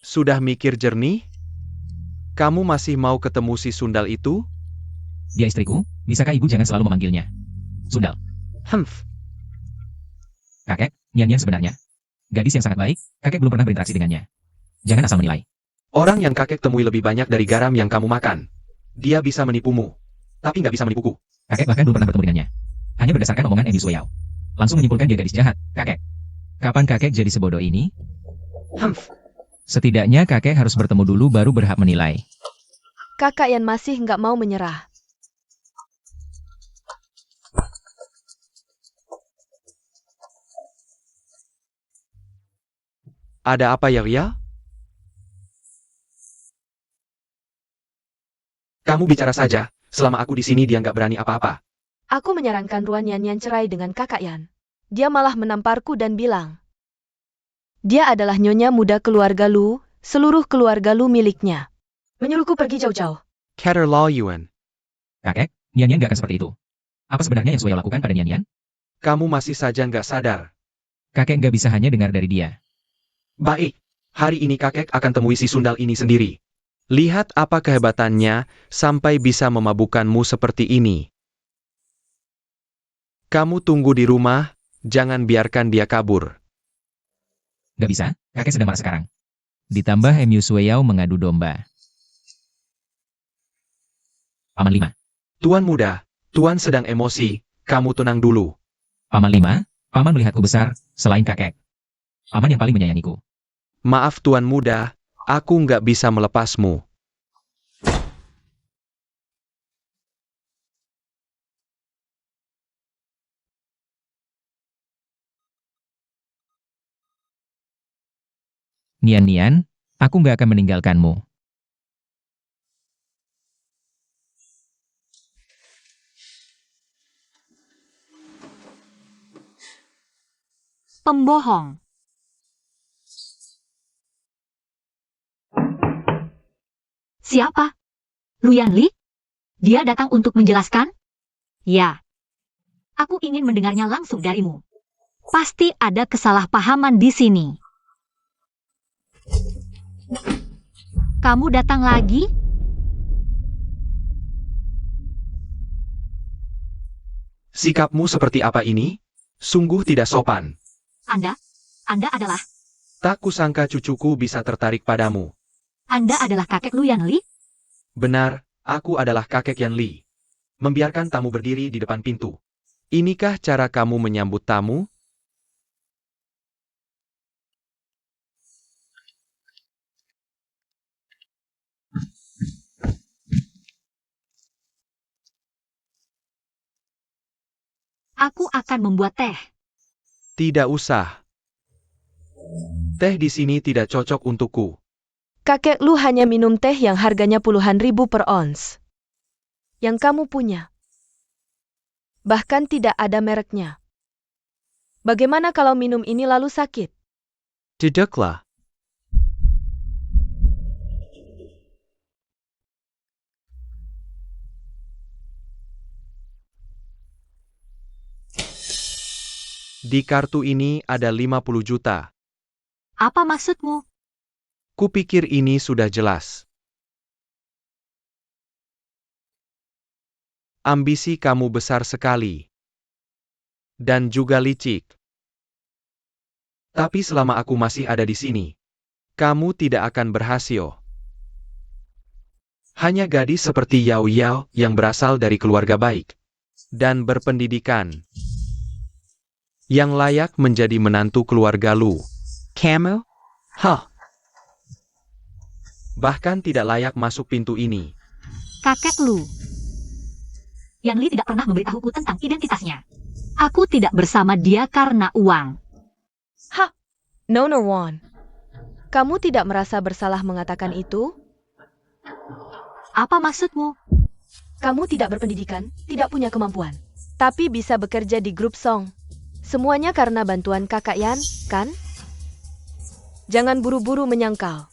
Sudah mikir jernih? Kamu masih mau ketemu si Sundal itu? Dia istriku, bisakah ibu jangan selalu memanggilnya Sundal? Kakek, Nian sebenarnya gadis yang sangat baik, kakek belum pernah berinteraksi dengannya. Jangan asal menilai. Orang yang kakek temui lebih banyak dari garam yang kamu makan. Dia bisa menipumu, tapi nggak bisa menipuku. Kakek bahkan belum pernah bertemu dengannya. Hanya berdasarkan omongan Emi Suyao. Langsung menyimpulkan dia gadis jahat, kakek. Kapan kakek jadi sebodoh ini? Setidaknya kakek harus bertemu dulu baru berhak menilai. Kakak Yan masih nggak mau menyerah. Ada apa ya, Ria? Kamu bicara saja, selama aku di sini dia nggak berani apa-apa. Aku menyarankan Ruan Yan cerai dengan kakak Yan. Dia malah menamparku dan bilang, dia adalah nyonya muda keluarga Lu, seluruh keluarga Lu miliknya. Menyuruhku pergi jauh-jauh. Kater Law Yuan, Kakek, Nian gak akan seperti itu. Apa sebenarnya yang Suyao lakukan pada Nian? kamu masih saja nggak sadar. Kakek gak bisa hanya dengar dari dia. Baik, hari ini kakek akan temui si Sundal ini sendiri. Lihat apa kehebatannya sampai bisa memabukkanmu seperti ini. Kamu tunggu di rumah, jangan biarkan dia kabur. Gak bisa, kakek sedang marah sekarang. Ditambah Emi Suyao mengadu domba. Paman 5. Tuan muda, Tuan sedang emosi, kamu tenang dulu. Paman 5, Paman melihatku besar, selain kakek. Paman yang paling menyayangiku. Maaf Tuan muda, aku nggak bisa melepasmu. Nian, aku gak akan meninggalkanmu. Pembohong. Siapa? Lu Yanli? Dia datang untuk menjelaskan? Ya. Aku ingin mendengarnya langsung darimu. Pasti ada kesalahpahaman di sini. Kamu datang lagi? Sikapmu seperti apa ini? Sungguh tidak sopan. Anda adalah Tak kusangka cucuku bisa tertarik padamu. kakek Lu Yan Li? Benar, aku adalah kakek Yan Li. Membiarkan tamu berdiri di depan pintu. Inikah cara kamu menyambut tamu? Aku akan membuat teh. Tidak usah. Teh di sini tidak cocok untukku. Kakek Lu hanya minum teh yang harganya puluhan ribu per ons. Yang kamu punya. Bahkan tidak ada mereknya. Bagaimana kalau minum ini lalu sakit? Duduklah. Di kartu ini ada 50 juta. Apa maksudmu? Kupikir ini sudah jelas. Ambisi kamu besar sekali. Dan juga licik. Tapi selama aku masih ada di sini, kamu tidak akan berhasil. Hanya gadis seperti Yao Yao yang berasal dari keluarga baik dan berpendidikan yang layak menjadi menantu keluarga Lu. Kamu? Hah. Bahkan tidak layak masuk pintu ini. Kakek Lu. Yan Li tidak pernah memberitahuku tentang identitasnya. Aku tidak bersama dia karena uang. Nona Wan. Kamu tidak merasa bersalah mengatakan itu? Apa maksudmu? Kamu tidak berpendidikan, tidak punya kemampuan. Tapi bisa bekerja di grup Song. Semuanya karena bantuan kakak Yan, kan? Jangan buru-buru menyangkal.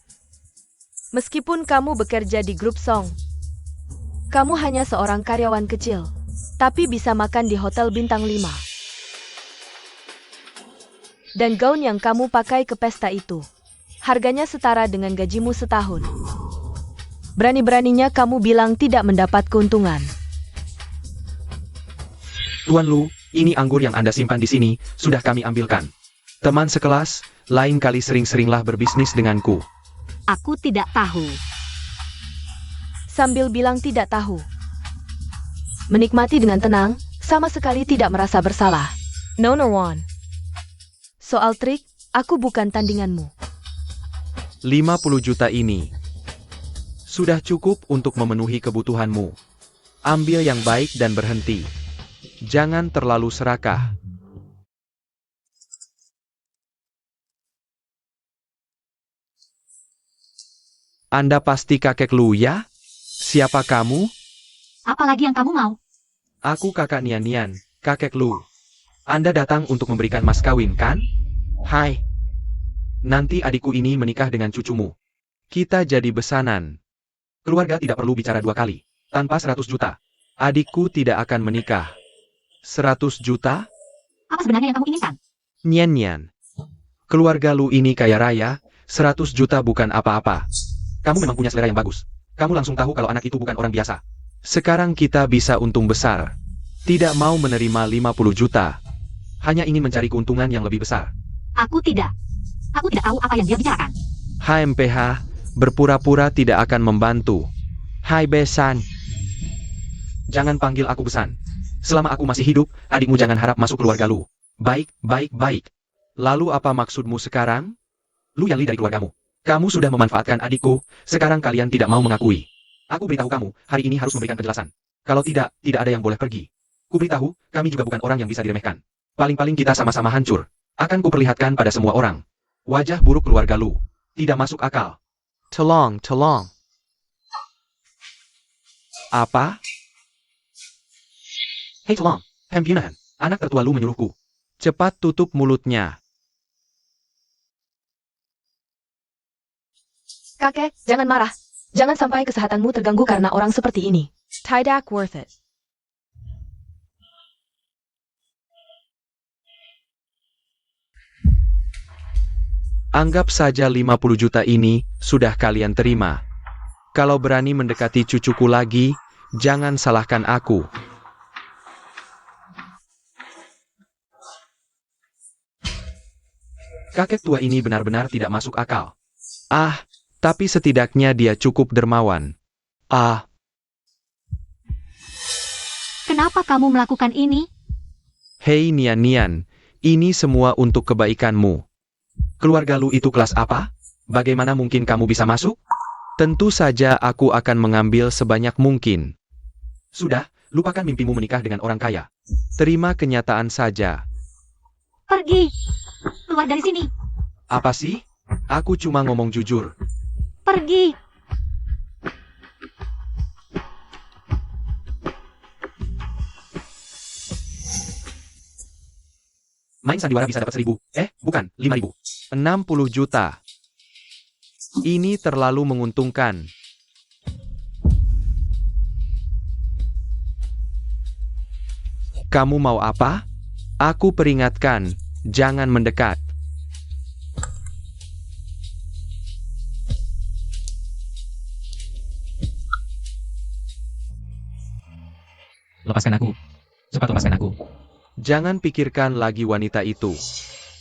Meskipun kamu bekerja di grup Song, kamu hanya seorang karyawan kecil, tapi bisa makan di hotel bintang 5. Dan gaun yang kamu pakai ke pesta itu, harganya setara dengan gajimu setahun. Berani-beraninya kamu bilang tidak mendapat keuntungan. Tuan Lu, ini anggur yang Anda simpan di sini, sudah kami ambilkan. Teman sekelas, lain kali sering-seringlah berbisnis denganku. Aku tidak tahu. Sambil bilang tidak tahu. Menikmati dengan tenang, sama sekali tidak merasa bersalah. Nona Wan. Soal trik, aku bukan tandinganmu. 50 juta ini sudah cukup untuk memenuhi kebutuhanmu. Ambil yang baik dan berhenti. Jangan terlalu serakah. Anda pasti kakek Lu ya? Siapa kamu? Apalagi yang kamu mau? Aku kakak Nian Nian, kakek Lu. Anda datang untuk memberikan mas kawin, kan? Hai. Nanti adikku ini menikah dengan cucumu. Kita jadi besanan. Keluarga tidak perlu bicara dua kali. Tanpa 100 juta. Adikku tidak akan menikah. 100 juta? Apa sebenarnya yang kamu inginkan? Nian Nian. Keluarga Lu ini kaya raya, 100 juta bukan apa-apa. Kamu memang punya selera yang bagus. Kamu langsung tahu kalau anak itu bukan orang biasa. Sekarang kita bisa untung besar. Tidak mau menerima 50 juta. Hanya ingin mencari keuntungan yang lebih besar. Aku tidak tahu apa yang dia bicarakan. HMPH, berpura-pura tidak akan membantu. Hai Besan. Jangan panggil aku Besan. Selama aku masih hidup, adikmu jangan harap masuk keluarga Lu. Baik, baik, baik. Lalu apa maksudmu sekarang? Lu Yan Li dari keluargamu. Kamu sudah memanfaatkan adikku, sekarang kalian tidak mau mengakui. Aku beritahu kamu, hari ini harus memberikan penjelasan. Kalau tidak, tidak ada yang boleh pergi. Ku beritahu, kami juga bukan orang yang bisa diremehkan. Paling-paling kita sama-sama hancur. Akan kuperlihatkan pada semua orang. Wajah buruk keluarga Lu. Tidak masuk akal. Tolong. Apa? Hei tolong, Hempiunan, anak tertua Lu menyuruhku. Cepat tutup mulutnya. Kakek, jangan marah. Jangan sampai kesehatanmu terganggu karena orang seperti ini. Tidak worth it. Anggap saja 50 juta ini sudah kalian terima. Kalau berani mendekati cucuku lagi, jangan salahkan aku. Kakek tua ini benar-benar tidak masuk akal. Ah, tapi setidaknya dia cukup dermawan. Ah, Kenapa kamu melakukan ini? hei Nian-Nian, ini semua untuk kebaikanmu. Keluarga lu itu kelas apa? Bagaimana mungkin kamu bisa masuk? Tentu saja aku akan mengambil sebanyak mungkin. Sudah, lupakan mimpimu menikah dengan orang kaya. Terima kenyataan saja. Pergi. Keluar dari sini. Apa sih? Aku cuma ngomong jujur. Pergi. Main sandiwara bisa dapat 1.000. Bukan, 5.000. 60 juta. Ini terlalu menguntungkan. Kamu mau apa? Aku peringatkan, jangan mendekat. Lepaskan aku. Cepat lepaskan aku. Jangan pikirkan lagi wanita itu.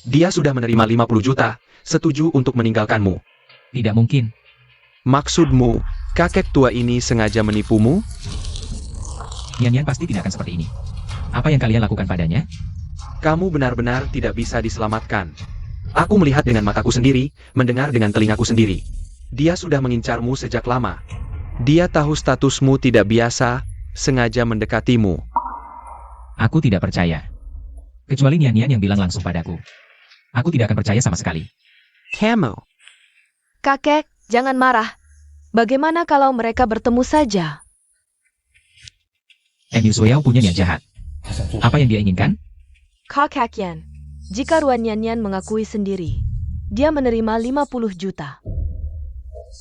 Dia sudah menerima 50 juta, setuju untuk meninggalkanmu. Tidak mungkin. Maksudmu, kakek tua ini sengaja menipumu? Nian-Nian pasti tidak akan seperti ini. Apa yang kalian lakukan padanya? Kamu benar-benar tidak bisa diselamatkan. Aku melihat dengan mataku sendiri, mendengar dengan telingaku sendiri. Dia sudah mengincarmu sejak lama. Dia tahu statusmu tidak biasa, sengaja mendekatimu. Aku tidak percaya. Kecuali Nian-Nian yang bilang langsung padaku. Aku tidak akan percaya sama sekali. Kamu. Kakek, jangan marah. Bagaimana kalau mereka bertemu saja? Yu Suyao punya niat jahat. Apa yang dia inginkan? Kakek Yan, jika Ruan Yan mengakui sendiri, dia menerima 50 juta.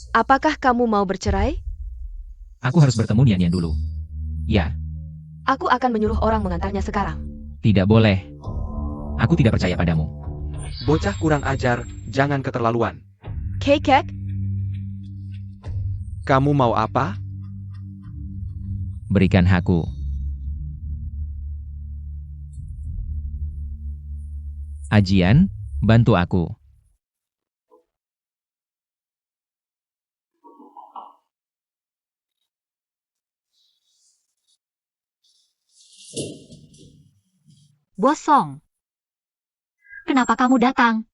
Apakah kamu mau bercerai? Aku harus bertemu Nian-Nian dulu. Ya, Aku akan menyuruh orang mengantarnya sekarang. tidak boleh. Aku tidak percaya padamu. Bocah kurang ajar, jangan keterlaluan. Kakek, Kamu mau apa? Berikan aku. Ajian, bantu aku. Bosong. Kenapa kamu datang,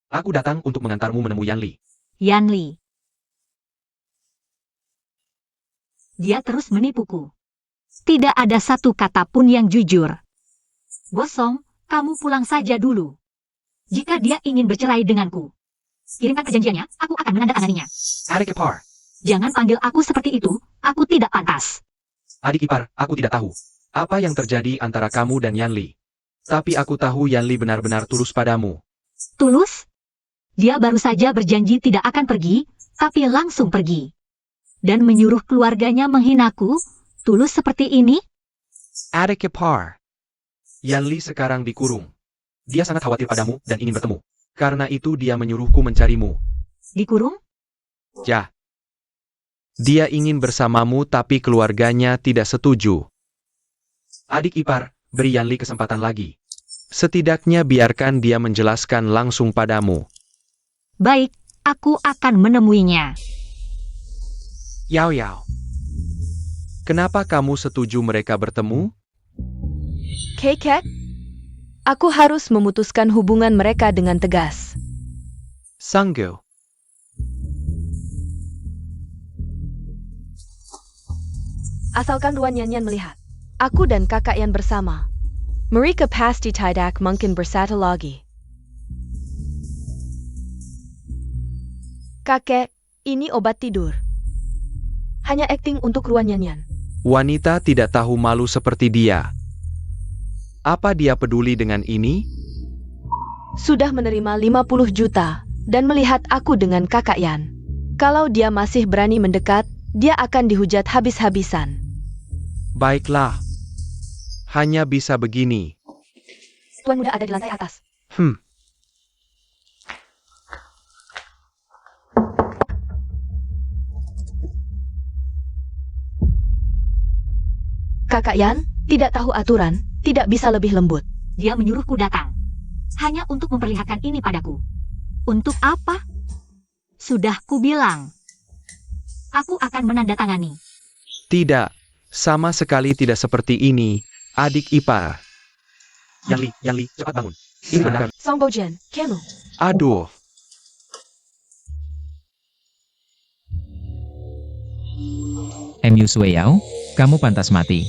Aku datang untuk mengantarmu menemui Yanli. Yanli? Dia terus menipuku. Tidak ada satu kata pun yang jujur. Bosong, kamu pulang saja dulu. Jika dia ingin bercerai denganku, kirimkan perjanjiannya, aku akan menandatanganinya. Adik ipar. Jangan panggil aku seperti itu, aku tidak pantas. Adik ipar, aku tidak tahu. Apa yang terjadi antara kamu dan Yanli? Tapi aku tahu Yanli benar-benar tulus padamu. Tulus? Dia baru saja berjanji tidak akan pergi, tapi langsung pergi. Dan menyuruh keluarganya menghinaku, tulus seperti ini? Adik ipar. Yanli sekarang dikurung. Dia sangat khawatir padamu dan ingin bertemu. Karena itu dia menyuruhku mencarimu. Dikurung? Ya. Dia ingin bersamamu tapi keluarganya tidak setuju. Adik ipar, beri Yanli kesempatan lagi. Setidaknya biarkan dia menjelaskan langsung padamu. Baik, aku akan menemuinya. Yao Yao. Kenapa kamu setuju mereka bertemu? Kakek, aku harus memutuskan hubungan mereka dengan tegas. Sanggo. Asalkan Ruan Yan melihat, aku dan kakak Yan bersama. Mereka pasti tidak mungkin bersatu lagi. Kakek, ini obat tidur. Hanya akting untuk Ruan Yan. Wanita tidak tahu malu seperti dia. Apa dia peduli dengan ini? Sudah menerima 50 juta dan melihat aku dengan kakak Yan. Kalau dia masih berani mendekat, dia akan dihujat habis-habisan. Baiklah. Hanya bisa begini. Tuan muda ada di lantai atas. Kakak Yan, tidak tahu aturan, tidak bisa lebih lembut. Dia menyuruhku datang. Hanya untuk memperlihatkan ini padaku. Untuk apa? Sudah kubilang. Aku akan menandatangani. Tidak, sama sekali tidak seperti ini, adik ipar. Yanli, cepat bangun. Ini benar. Song Bojan, Kenu. Aduh, MU Sueyao, kamu pantas mati.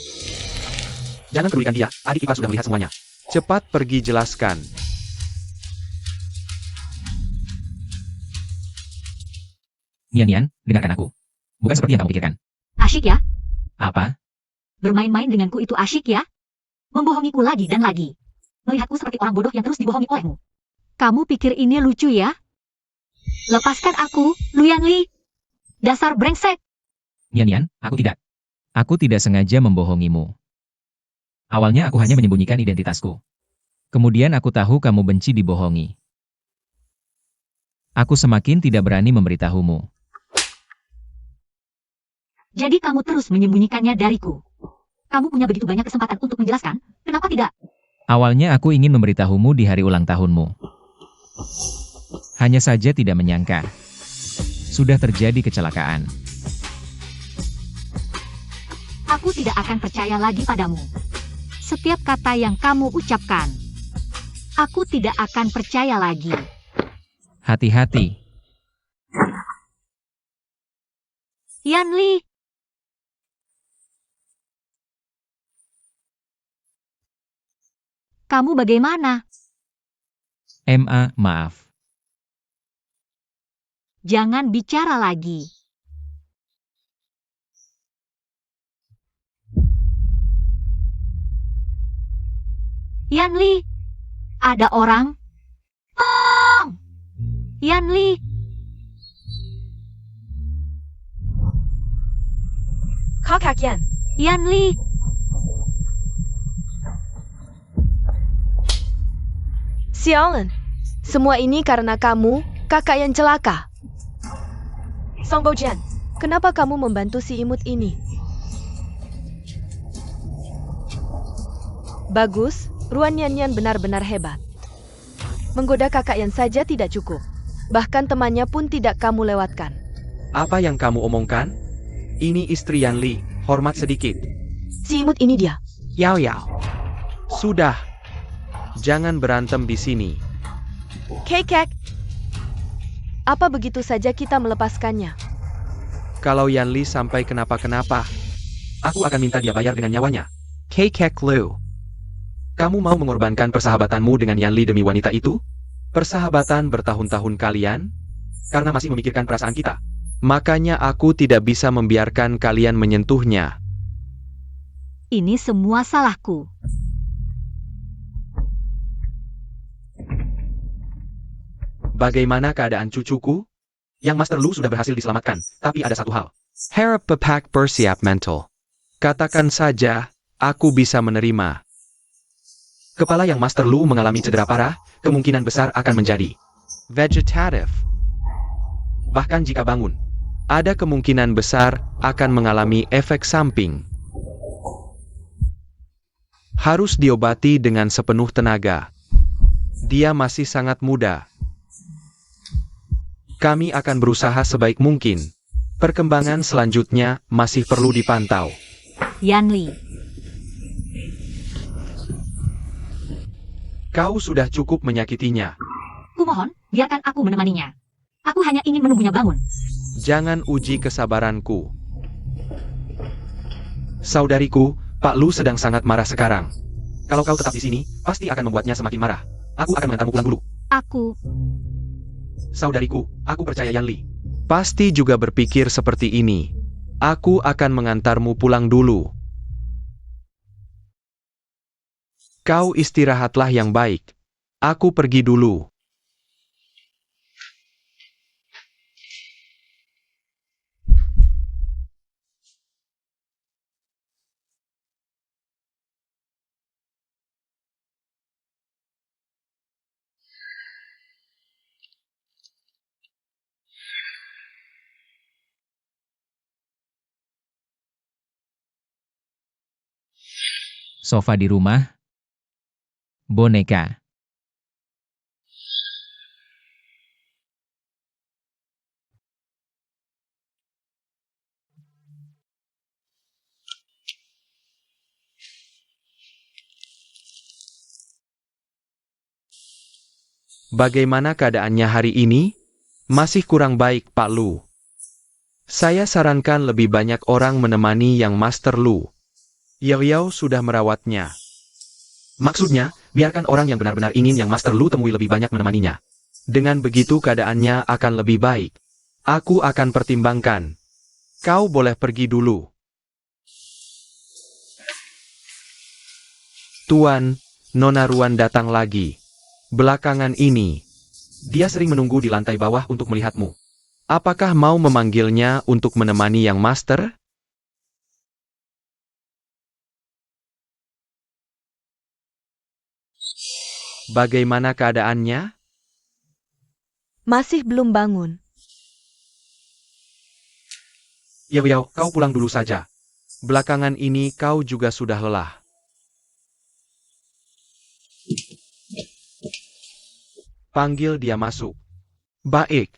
jangan pedulikan dia, adik ipar sudah melihat semuanya. Cepat pergi jelaskan. Nian, dengarkan aku. Bukan seperti yang kamu pikirkan. Asyik ya? Apa? Bermain-main denganku itu asyik ya? Membohongiku lagi dan lagi. Melihatku seperti orang bodoh yang terus dibohongi olehmu. Kamu pikir ini lucu ya? Lepaskan aku, Lu Yanli. Dasar brengsek. Nian, aku tidak. Aku tidak sengaja membohongimu. Awalnya aku hanya menyembunyikan identitasku. Kemudian aku tahu kamu benci dibohongi. Aku semakin tidak berani memberitahumu. Jadi kamu terus menyembunyikannya dariku. Kamu punya begitu banyak kesempatan untuk menjelaskan, kenapa tidak? Awalnya aku ingin memberitahumu di hari ulang tahunmu. Hanya saja tidak menyangka. Sudah terjadi kecelakaan. Aku tidak akan percaya lagi padamu. Setiap kata yang kamu ucapkan, aku tidak akan percaya lagi. Hati-hati. Yanli, kamu bagaimana? Maaf. Jangan bicara lagi. Yanli, ada orang? Tolong! Yanli, Kakak Yan, Yanli, sialan. Semua ini karena kamu, kakak yang celaka. Song Bojan, kenapa kamu membantu si imut ini? Bagus, Ruan Yan benar-benar hebat. Menggoda kakak Yan saja tidak cukup. Bahkan temannya pun tidak kamu lewatkan. Apa yang kamu omongkan? Ini istri Yanli, hormat sedikit. Si imut ini dia. Yao. Sudah. Jangan berantem di sini. Kekek. Apa begitu saja kita melepaskannya? Kalau Yanli sampai kenapa-kenapa, aku akan minta dia bayar dengan nyawanya. Kekek Lu. Kamu mau mengorbankan persahabatanmu dengan Yanli demi wanita itu? Persahabatan bertahun-tahun kalian? Karena masih memikirkan perasaan kita. Makanya aku tidak bisa membiarkan kalian menyentuhnya. ini semua salahku. Bagaimana keadaan cucuku? Yang Master Lu sudah berhasil diselamatkan, tapi ada satu hal. Harap Pepak bersiap mental. Katakan saja, aku bisa menerima. Kepala yang Master Lu mengalami cedera parah, kemungkinan besar akan menjadi vegetative. Bahkan jika bangun, ada kemungkinan besar akan mengalami efek samping. Harus diobati dengan sepenuh tenaga. Dia masih sangat muda. Kami akan berusaha sebaik mungkin. Perkembangan selanjutnya masih perlu dipantau. Yanli, Kau sudah cukup menyakitinya. kumohon, biarkan aku menemaninya. Aku hanya ingin menunggunya bangun. Jangan uji kesabaranku. Saudariku, Pak Lu sedang sangat marah sekarang. Kalau kau tetap di sini, pasti akan membuatnya semakin marah. Aku akan mengantarmu pulang dulu. Aku, Saudariku, aku percaya Yanli. Pasti juga berpikir seperti ini. Aku akan mengantarmu pulang dulu. Kau istirahatlah yang baik. Aku pergi dulu. Sofa di rumah. Boneka. Bagaimana keadaannya hari ini? Masih kurang baik, Pak Lu. Saya sarankan lebih banyak orang menemani yang Master Lu. Yao Yao sudah merawatnya. Maksudnya, biarkan orang yang benar-benar ingin yang Master Lu temui lebih banyak menemaninya. Dengan begitu keadaannya akan lebih baik. Aku akan pertimbangkan. Kau boleh pergi dulu. Tuan, Nona Ruan datang lagi. Belakangan ini, dia sering menunggu di lantai bawah untuk melihatmu. Apakah mau memanggilnya untuk menemani yang Master? Bagaimana keadaannya? Masih belum bangun. Yao Yao, kau pulang dulu saja. Belakangan ini kau juga sudah lelah. Panggil dia masuk. Baik.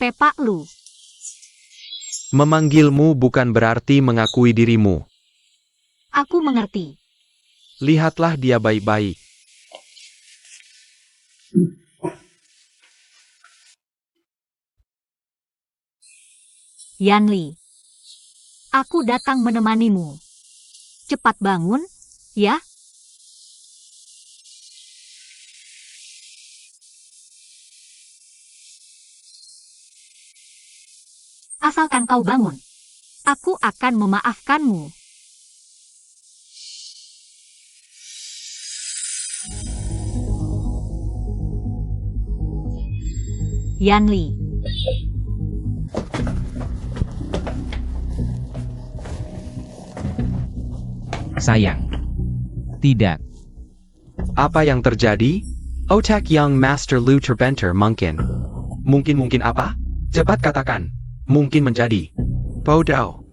Pepa Lu. Memanggilmu bukan berarti mengakui dirimu. Aku mengerti. Lihatlah dia baik-baik. Yanli. Aku datang menemanimu. Cepat bangun, ya. Asalkan kau bangun, aku akan memaafkanmu. Yanli. Sayang. Tidak. Apa yang terjadi? Otak Young Master Lu terbenter mungkin. Mungkin apa? Cepat katakan. Mungkin menjadi bodoh.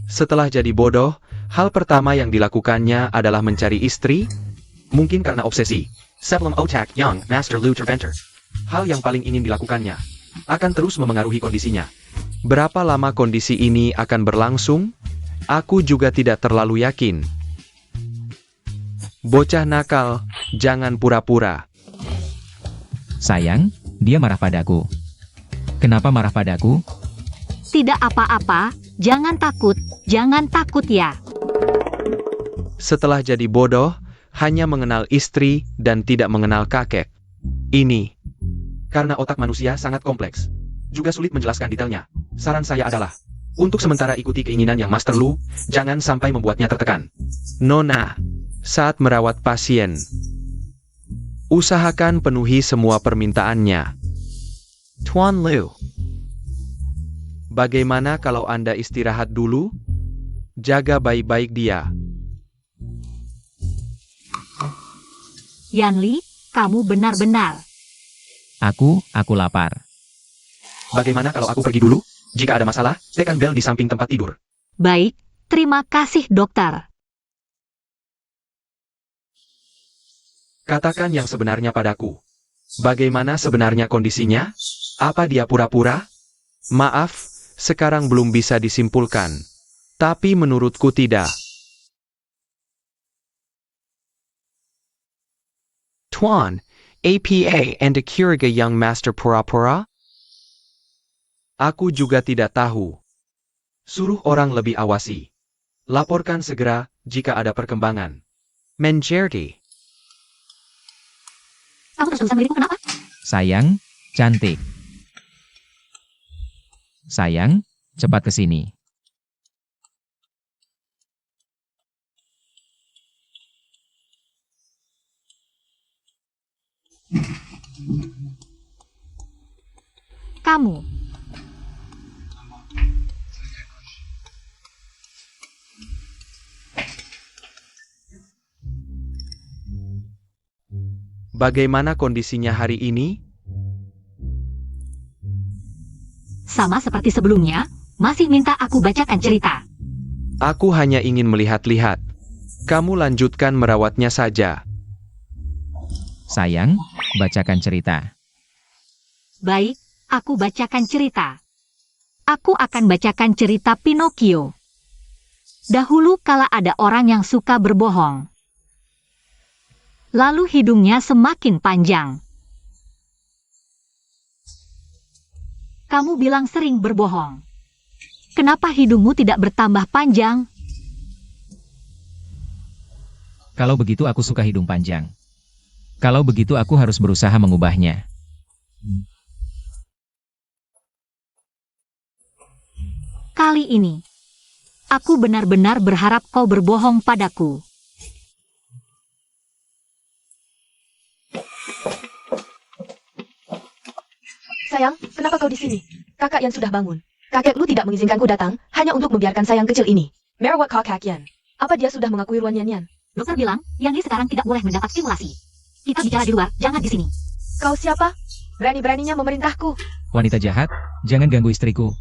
Setelah jadi bodoh, hal pertama yang dilakukannya adalah mencari istri. Mungkin karena obsesi. Sebelum Otak Young Master Lu terbenter, hal yang paling ingin dilakukannya akan terus memengaruhi kondisinya. Berapa lama kondisi ini akan berlangsung? Aku juga tidak terlalu yakin. Bocah nakal, jangan pura-pura. Sayang, dia marah padaku. Kenapa marah padaku? Tidak apa-apa, jangan takut ya. Setelah jadi bodoh, hanya mengenal istri dan tidak mengenal kakek. Ini karena otak manusia sangat kompleks. Juga sulit menjelaskan detailnya. Saran saya adalah, untuk sementara ikuti keinginan yang Master Lu, jangan sampai membuatnya tertekan. Nona, saat merawat pasien, usahakan penuhi semua permintaannya. Tuan Lu, bagaimana kalau Anda istirahat dulu? Jaga baik-baik dia. Yanli, kamu benar-benar. Aku lapar. Bagaimana kalau aku pergi dulu? Jika ada masalah, tekan bel di samping tempat tidur. Baik, terima kasih dokter. Katakan yang sebenarnya padaku. Bagaimana sebenarnya kondisinya? Apa dia pura-pura? Maaf, sekarang belum bisa disimpulkan. Tapi menurutku tidak. Tuan, APA and Akiriga Young Master pura-pura? Aku juga tidak tahu. Suruh orang lebih awasi. Laporkan segera jika ada perkembangan. Menjerti. Kamu terus terusan diriku kenapa? Sayang, cantik. Sayang, cepat ke sini. Kamu. Bagaimana kondisinya hari ini? Sama seperti sebelumnya, masih minta aku bacakan cerita. Aku hanya ingin melihat-lihat. Kamu lanjutkan merawatnya saja. Sayang, bacakan cerita. Baik, aku bacakan cerita. Aku akan bacakan cerita Pinocchio. Dahulu kala ada orang yang suka berbohong. Lalu hidungnya semakin panjang. Kamu bilang sering berbohong. Kenapa hidungmu tidak bertambah panjang? Kalau begitu aku suka hidung panjang. Kalau begitu aku harus berusaha mengubahnya. Kali ini, aku benar-benar berharap kau berbohong padaku. Sayang, kenapa kau di sini? Kakak Yan sudah bangun. Kakekmu tidak mengizinkanku datang, hanya untuk membiarkan sayang kecil ini. Merwak Kakak Yan. Apa dia sudah mengakui Ruan Yan Yan? Dokter bilang, Yang Li sekarang tidak boleh mendapat stimulasi. Kita bicara di luar, jangan di sini. Kau siapa? Berani-beraninya memerintahku. Wanita jahat, jangan ganggu istriku.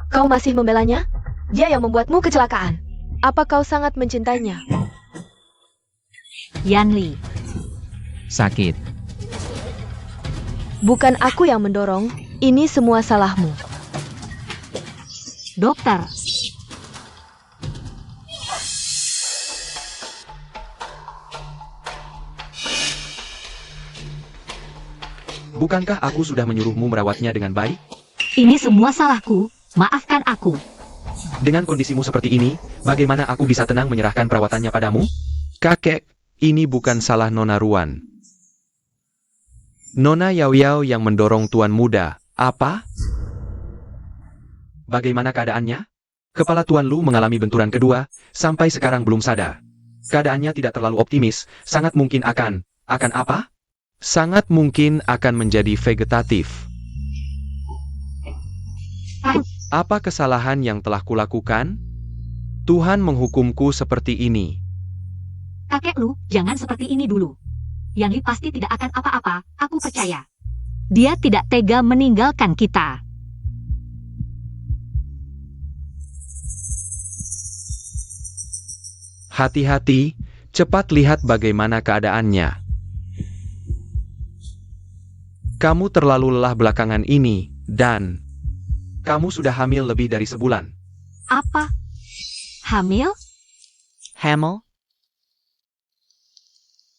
Kau masih membelanya? Dia yang membuatmu kecelakaan. Apa kau sangat mencintainya? Yan Li, Sakit. Bukan aku yang mendorong, ini semua salahmu. dokter, Bukankah aku sudah menyuruhmu merawatnya dengan baik? ini semua salahku, maafkan aku. Dengan kondisimu seperti ini, bagaimana aku bisa tenang menyerahkan perawatannya padamu? Kakek, ini bukan salah Nona Ruan. Nona Yao Yao yang mendorong tuan muda. Apa? Bagaimana keadaannya? Kepala Tuan Lu mengalami benturan kedua, sampai sekarang belum sadar. Keadaannya tidak terlalu optimis, sangat mungkin akan apa? Sangat mungkin akan menjadi vegetatif. Apa kesalahan yang telah kulakukan? Tuhan menghukumku seperti ini. Kakek Lu, jangan seperti ini dulu. Yang Li pasti tidak akan apa-apa, aku percaya. Dia tidak tega meninggalkan kita. Hati-hati, cepat lihat bagaimana keadaannya. Kamu terlalu lelah belakangan ini, dan kamu sudah hamil lebih dari sebulan. Apa? Hamil? Hamil?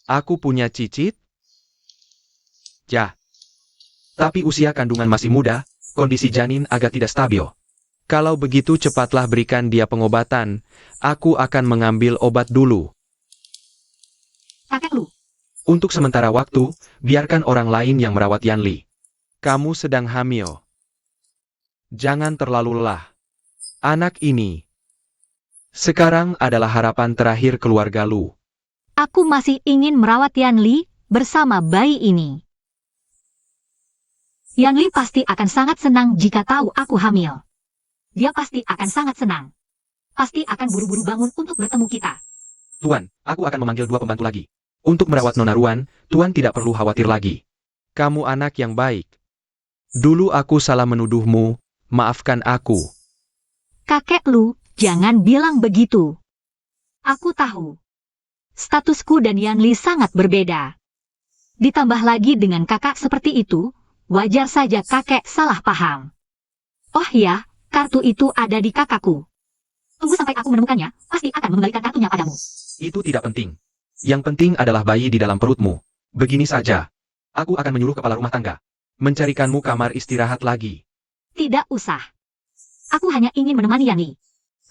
Aku punya cicit? Ya. Tapi usia kandungan masih muda, kondisi janin agak tidak stabil. Kalau begitu cepatlah berikan dia pengobatan, aku akan mengambil obat dulu. Kakek Lu, Untuk sementara waktu, biarkan orang lain yang merawat Yan Li. Kamu sedang hamil. Jangan terlalu lelah. Anak ini sekarang adalah harapan terakhir keluarga Lu. aku masih ingin merawat Yan Li bersama bayi ini. Yan Li pasti akan sangat senang jika tahu aku hamil. Dia pasti akan sangat senang. Pasti akan buru-buru bangun untuk bertemu kita. Tuan, aku akan memanggil 2 pembantu lagi. Untuk merawat Nona Ruan, Tuan tidak perlu khawatir lagi. Kamu anak yang baik. Dulu aku salah menuduhmu, maafkan aku. Kakek Lu, jangan bilang begitu. Aku tahu. Statusku dan Yan Li sangat berbeda. Ditambah lagi dengan kakak seperti itu, wajar saja kakek salah paham. Oh ya, kartu itu ada di kakakku. Tunggu sampai aku menemukannya, pasti akan mengembalikan kartunya padamu. Itu tidak penting. Yang penting adalah bayi di dalam perutmu. Begini saja. Aku akan menyuruh kepala rumah tangga mencarikanmu kamar istirahat lagi. Tidak usah. Aku hanya ingin menemani Yan Li.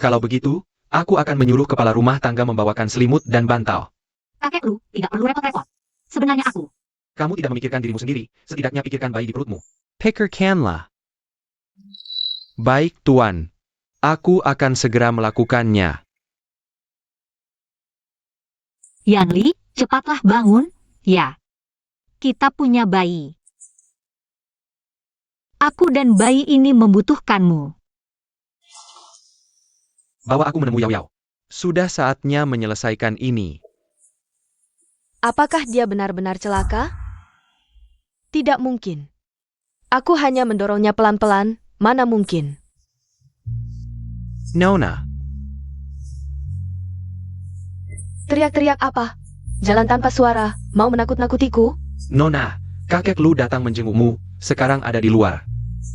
Kalau begitu, aku akan menyuruh kepala rumah tangga membawakan selimut dan bantal. Kakek Lu, tidak perlu repot-repot. Sebenarnya aku. Kamu tidak memikirkan dirimu sendiri, setidaknya pikirkan bayi di perutmu. Pikirkanlah. Baik, Tuan. Aku akan segera melakukannya. Yan Li, cepatlah bangun. Ya. Kita punya bayi. Aku dan bayi ini membutuhkanmu. Bawa aku menemui Yao Yao. Sudah saatnya menyelesaikan ini. Apakah dia benar-benar celaka? Tidak mungkin. Aku hanya mendorongnya pelan-pelan, Mana mungkin. Nona, Teriak-teriak apa? Jalan tanpa suara, mau menakut-nakutiku? Nona, kakek Lu datang menjengukmu, sekarang ada di luar.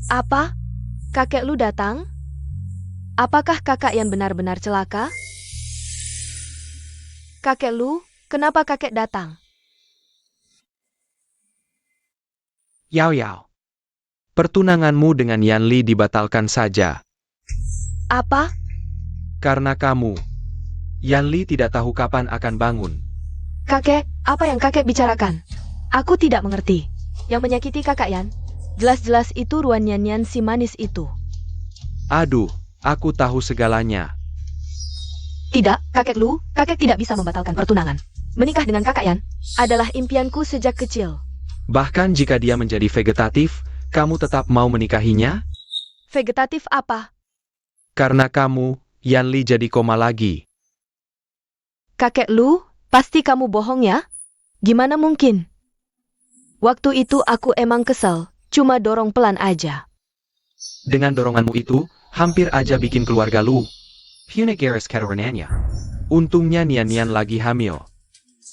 Apa? Kakek lu datang? Apakah kakak yang benar-benar celaka? Kakek lu, kenapa kakek datang? Yao Yao. Pertunanganmu dengan Yanli dibatalkan saja. Apa? Karena kamu. Yanli tidak tahu kapan akan bangun. Kakek, apa yang kakek bicarakan? Aku tidak mengerti. Yang menyakiti kakak Yan? Jelas-jelas itu Ruan Nyanyan si manis itu. Aduh, aku tahu segalanya. Tidak, kakek lu, kakek tidak bisa membatalkan pertunangan. Menikah dengan kakak Yan adalah impianku sejak kecil. Bahkan jika dia menjadi vegetatif, kamu tetap mau menikahinya? Vegetatif apa? Karena kamu, Yanli jadi koma lagi. Kakek lu, pasti kamu bohong ya? Gimana mungkin? Waktu itu aku emang kesel, cuma dorong pelan aja. Dengan doronganmu itu, hampir aja bikin keluarga Lu. Hunegaris Katorananya. Untungnya Nian-Nian lagi hamil.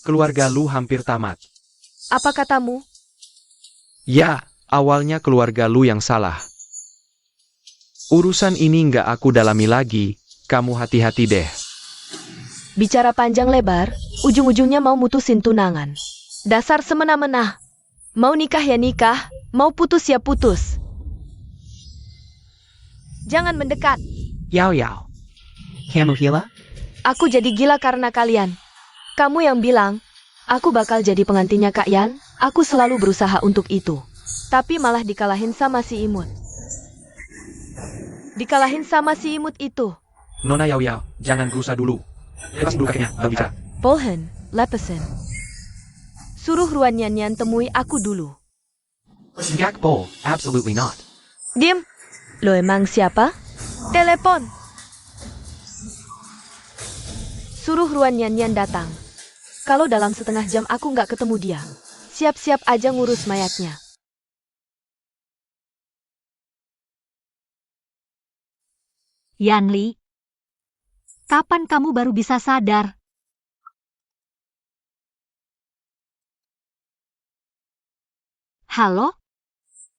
Keluarga Lu hampir tamat. Apa katamu? Ya, awalnya keluarga Lu yang salah. Urusan ini nggak aku dalami lagi, kamu hati-hati deh. Bicara panjang lebar, ujung-ujungnya mau mutusin tunangan. Dasar semena-mena. Mau nikah ya nikah, mau putus ya putus. Jangan mendekat. Yao Yao. Kamu gila? Aku jadi gila karena kalian. Kamu yang bilang, aku bakal jadi pengantinnya Kak Yan. Aku selalu berusaha untuk itu. Tapi malah dikalahin sama si imut. Dikalahin sama si imut itu. Nona Yao Yao, jangan berusaha dulu. Lepas dulu kakeknya, baru bicara. Polhen, lepesin. Suruh Ruan Nyanyan temui aku dulu. Gak Pol, absolutely not. Diam. Lo emang siapa? Telepon. Suruh Ruan Nyanyan datang. Kalau dalam setengah jam aku nggak ketemu dia, siap-siap aja ngurus mayatnya. Yanli, kapan kamu baru bisa sadar? Halo?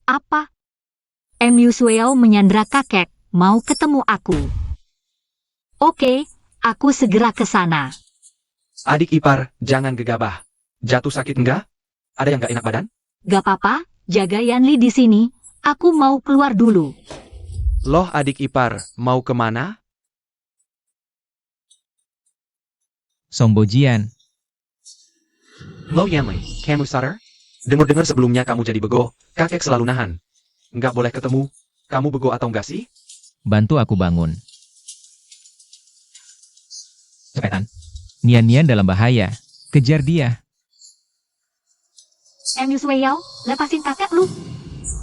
Apa? MU Sueo menyandra kakek, mau ketemu aku. Oke, aku segera ke sana. Adik ipar, jangan gegabah. Jatuh sakit enggak? Ada yang gak enak badan? Gak apa-apa, jaga Yanli di sini. Aku mau keluar dulu. Loh adik ipar, mau kemana? Songbojian, Lo Yanli, kamu sadar? Dengar-dengar sebelumnya kamu jadi bego, kakek selalu nahan. Nggak boleh ketemu, kamu bego atau enggak sih? bantu aku bangun. Cepetan. Nian-Nian dalam bahaya. Kejar dia. MU Sueo, lepasin kakek lu.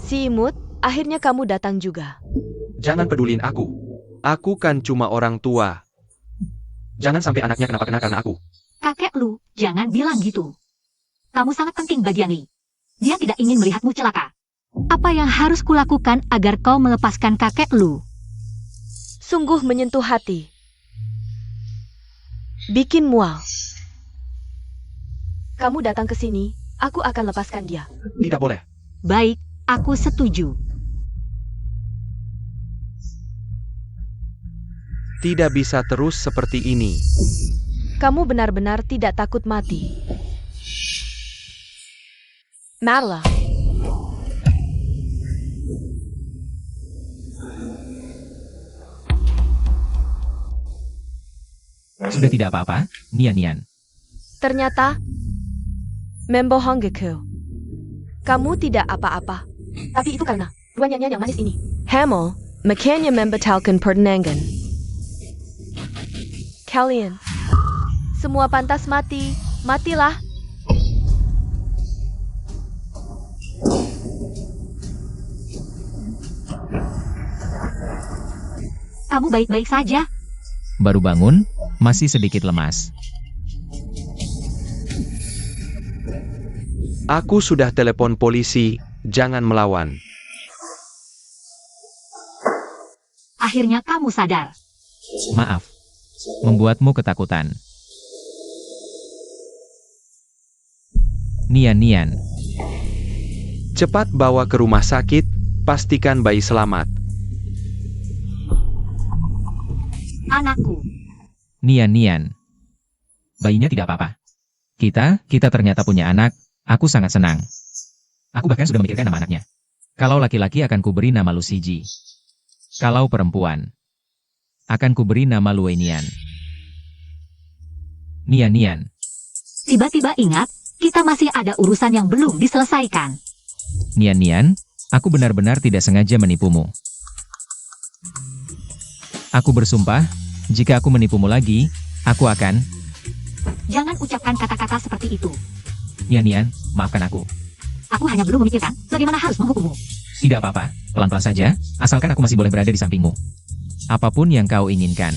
Si imut, akhirnya kamu datang juga. Jangan pedulin aku. Aku kan cuma orang tua. Jangan sampai anaknya kenapa-kena karena aku. Kakek lu, jangan bilang gitu. Kamu sangat penting bagi Yanli. Dia tidak ingin melihatmu celaka. Apa yang harus kulakukan agar kau melepaskan kakek lu? Sungguh menyentuh hati. Bikin mual. Kamu datang ke sini, aku akan lepaskan dia. Tidak boleh. Baik, aku setuju. Tidak bisa terus seperti ini. Kamu benar-benar tidak takut mati. Marla. Sudah tidak apa-apa, Nian-Nian. Ternyata, membohongku. Kamu tidak apa-apa. Tapi itu karena Ruan Nyanyan yang manis ini. Hamel, makanya membatalkan pertunangan. Kalian, semua pantas mati. Matilah. Kamu baik-baik saja. Baru bangun, masih sedikit lemas. Aku sudah telepon polisi, jangan melawan. akhirnya kamu sadar. Maaf. Membuatmu ketakutan. Nian. Cepat bawa ke rumah sakit, pastikan bayi selamat. Anakku, Nian. Bayinya tidak apa-apa. Kita ternyata punya anak, aku sangat senang. Aku bahkan sudah memikirkan nama anaknya. Kalau laki-laki akan kuberi nama Luciji. Kalau perempuan, akan kuberi nama Luenian. Nian. tiba-tiba ingat, kita masih ada urusan yang belum diselesaikan. Nian, aku benar-benar tidak sengaja menipumu. Aku bersumpah, jika aku menipumu lagi, aku akan... Jangan ucapkan kata-kata seperti itu. Nian, maafkan aku. Aku hanya belum memikirkan bagaimana harus menghukummu. Tidak apa-apa, pelan-pelan saja, asalkan aku masih boleh berada di sampingmu. Apapun yang kau inginkan.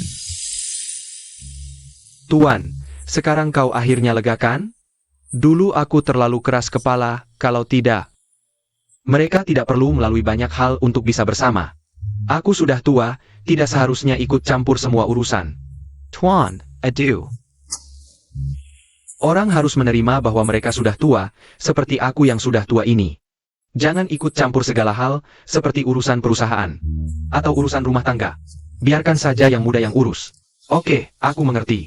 Tuan, sekarang kau akhirnya lega kan? Dulu aku terlalu keras kepala, kalau tidak. Mereka tidak perlu melalui banyak hal untuk bisa bersama. Aku sudah tua, tidak seharusnya ikut campur semua urusan. Tuan, adieu. Orang harus menerima bahwa mereka sudah tua, seperti aku yang sudah tua ini. Jangan ikut campur segala hal, seperti urusan perusahaan. Atau urusan rumah tangga. Biarkan saja yang muda yang urus. Oke, aku mengerti.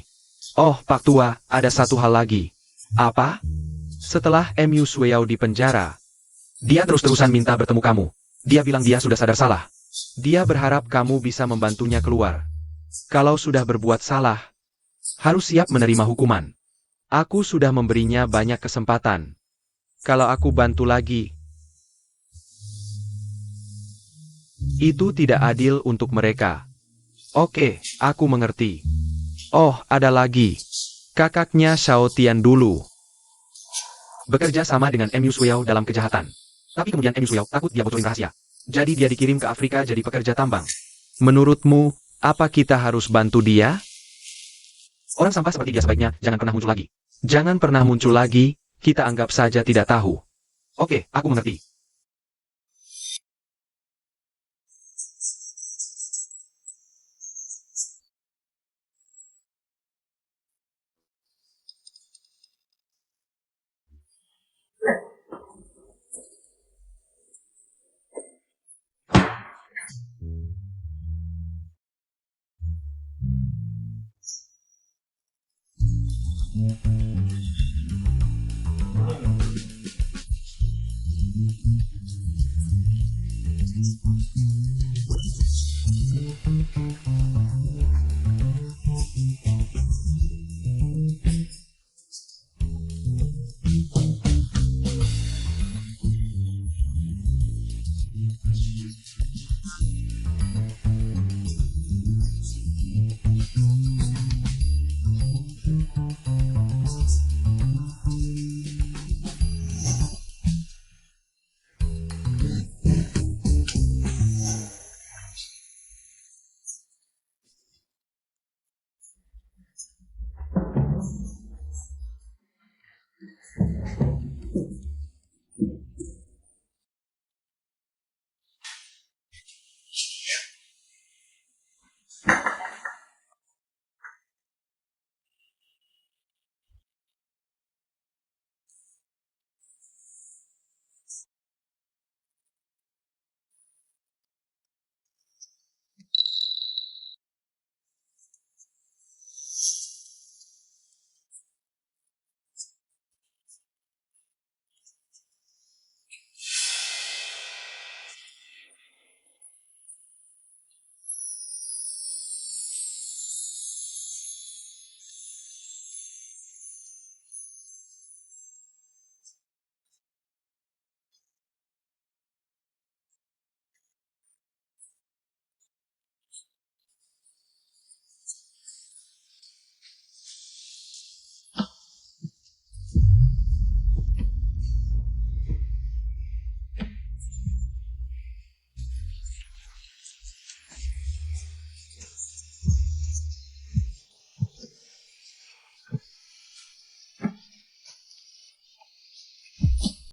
Oh, Pak Tua, ada satu hal lagi. Apa? Setelah MU Sweau di penjara, dia terus-terusan minta bertemu kamu. Dia bilang dia sudah sadar salah. Dia berharap kamu bisa membantunya keluar. Kalau sudah berbuat salah, harus siap menerima hukuman. Aku sudah memberinya banyak kesempatan. Kalau aku bantu lagi, itu tidak adil untuk mereka. Oke, aku mengerti. Oh, ada lagi. Kakaknya Xiao Tian dulu bekerja sama dengan MU Sweau dalam kejahatan. Tapi kemudian MU Sweau takut dia bocorin rahasia. Jadi dia dikirim ke Afrika jadi pekerja tambang. Menurutmu, apa kita harus bantu dia? Orang sampah seperti dia sebaiknya jangan pernah muncul lagi. Jangan pernah muncul lagi, kita anggap saja tidak tahu. Oke, aku mengerti.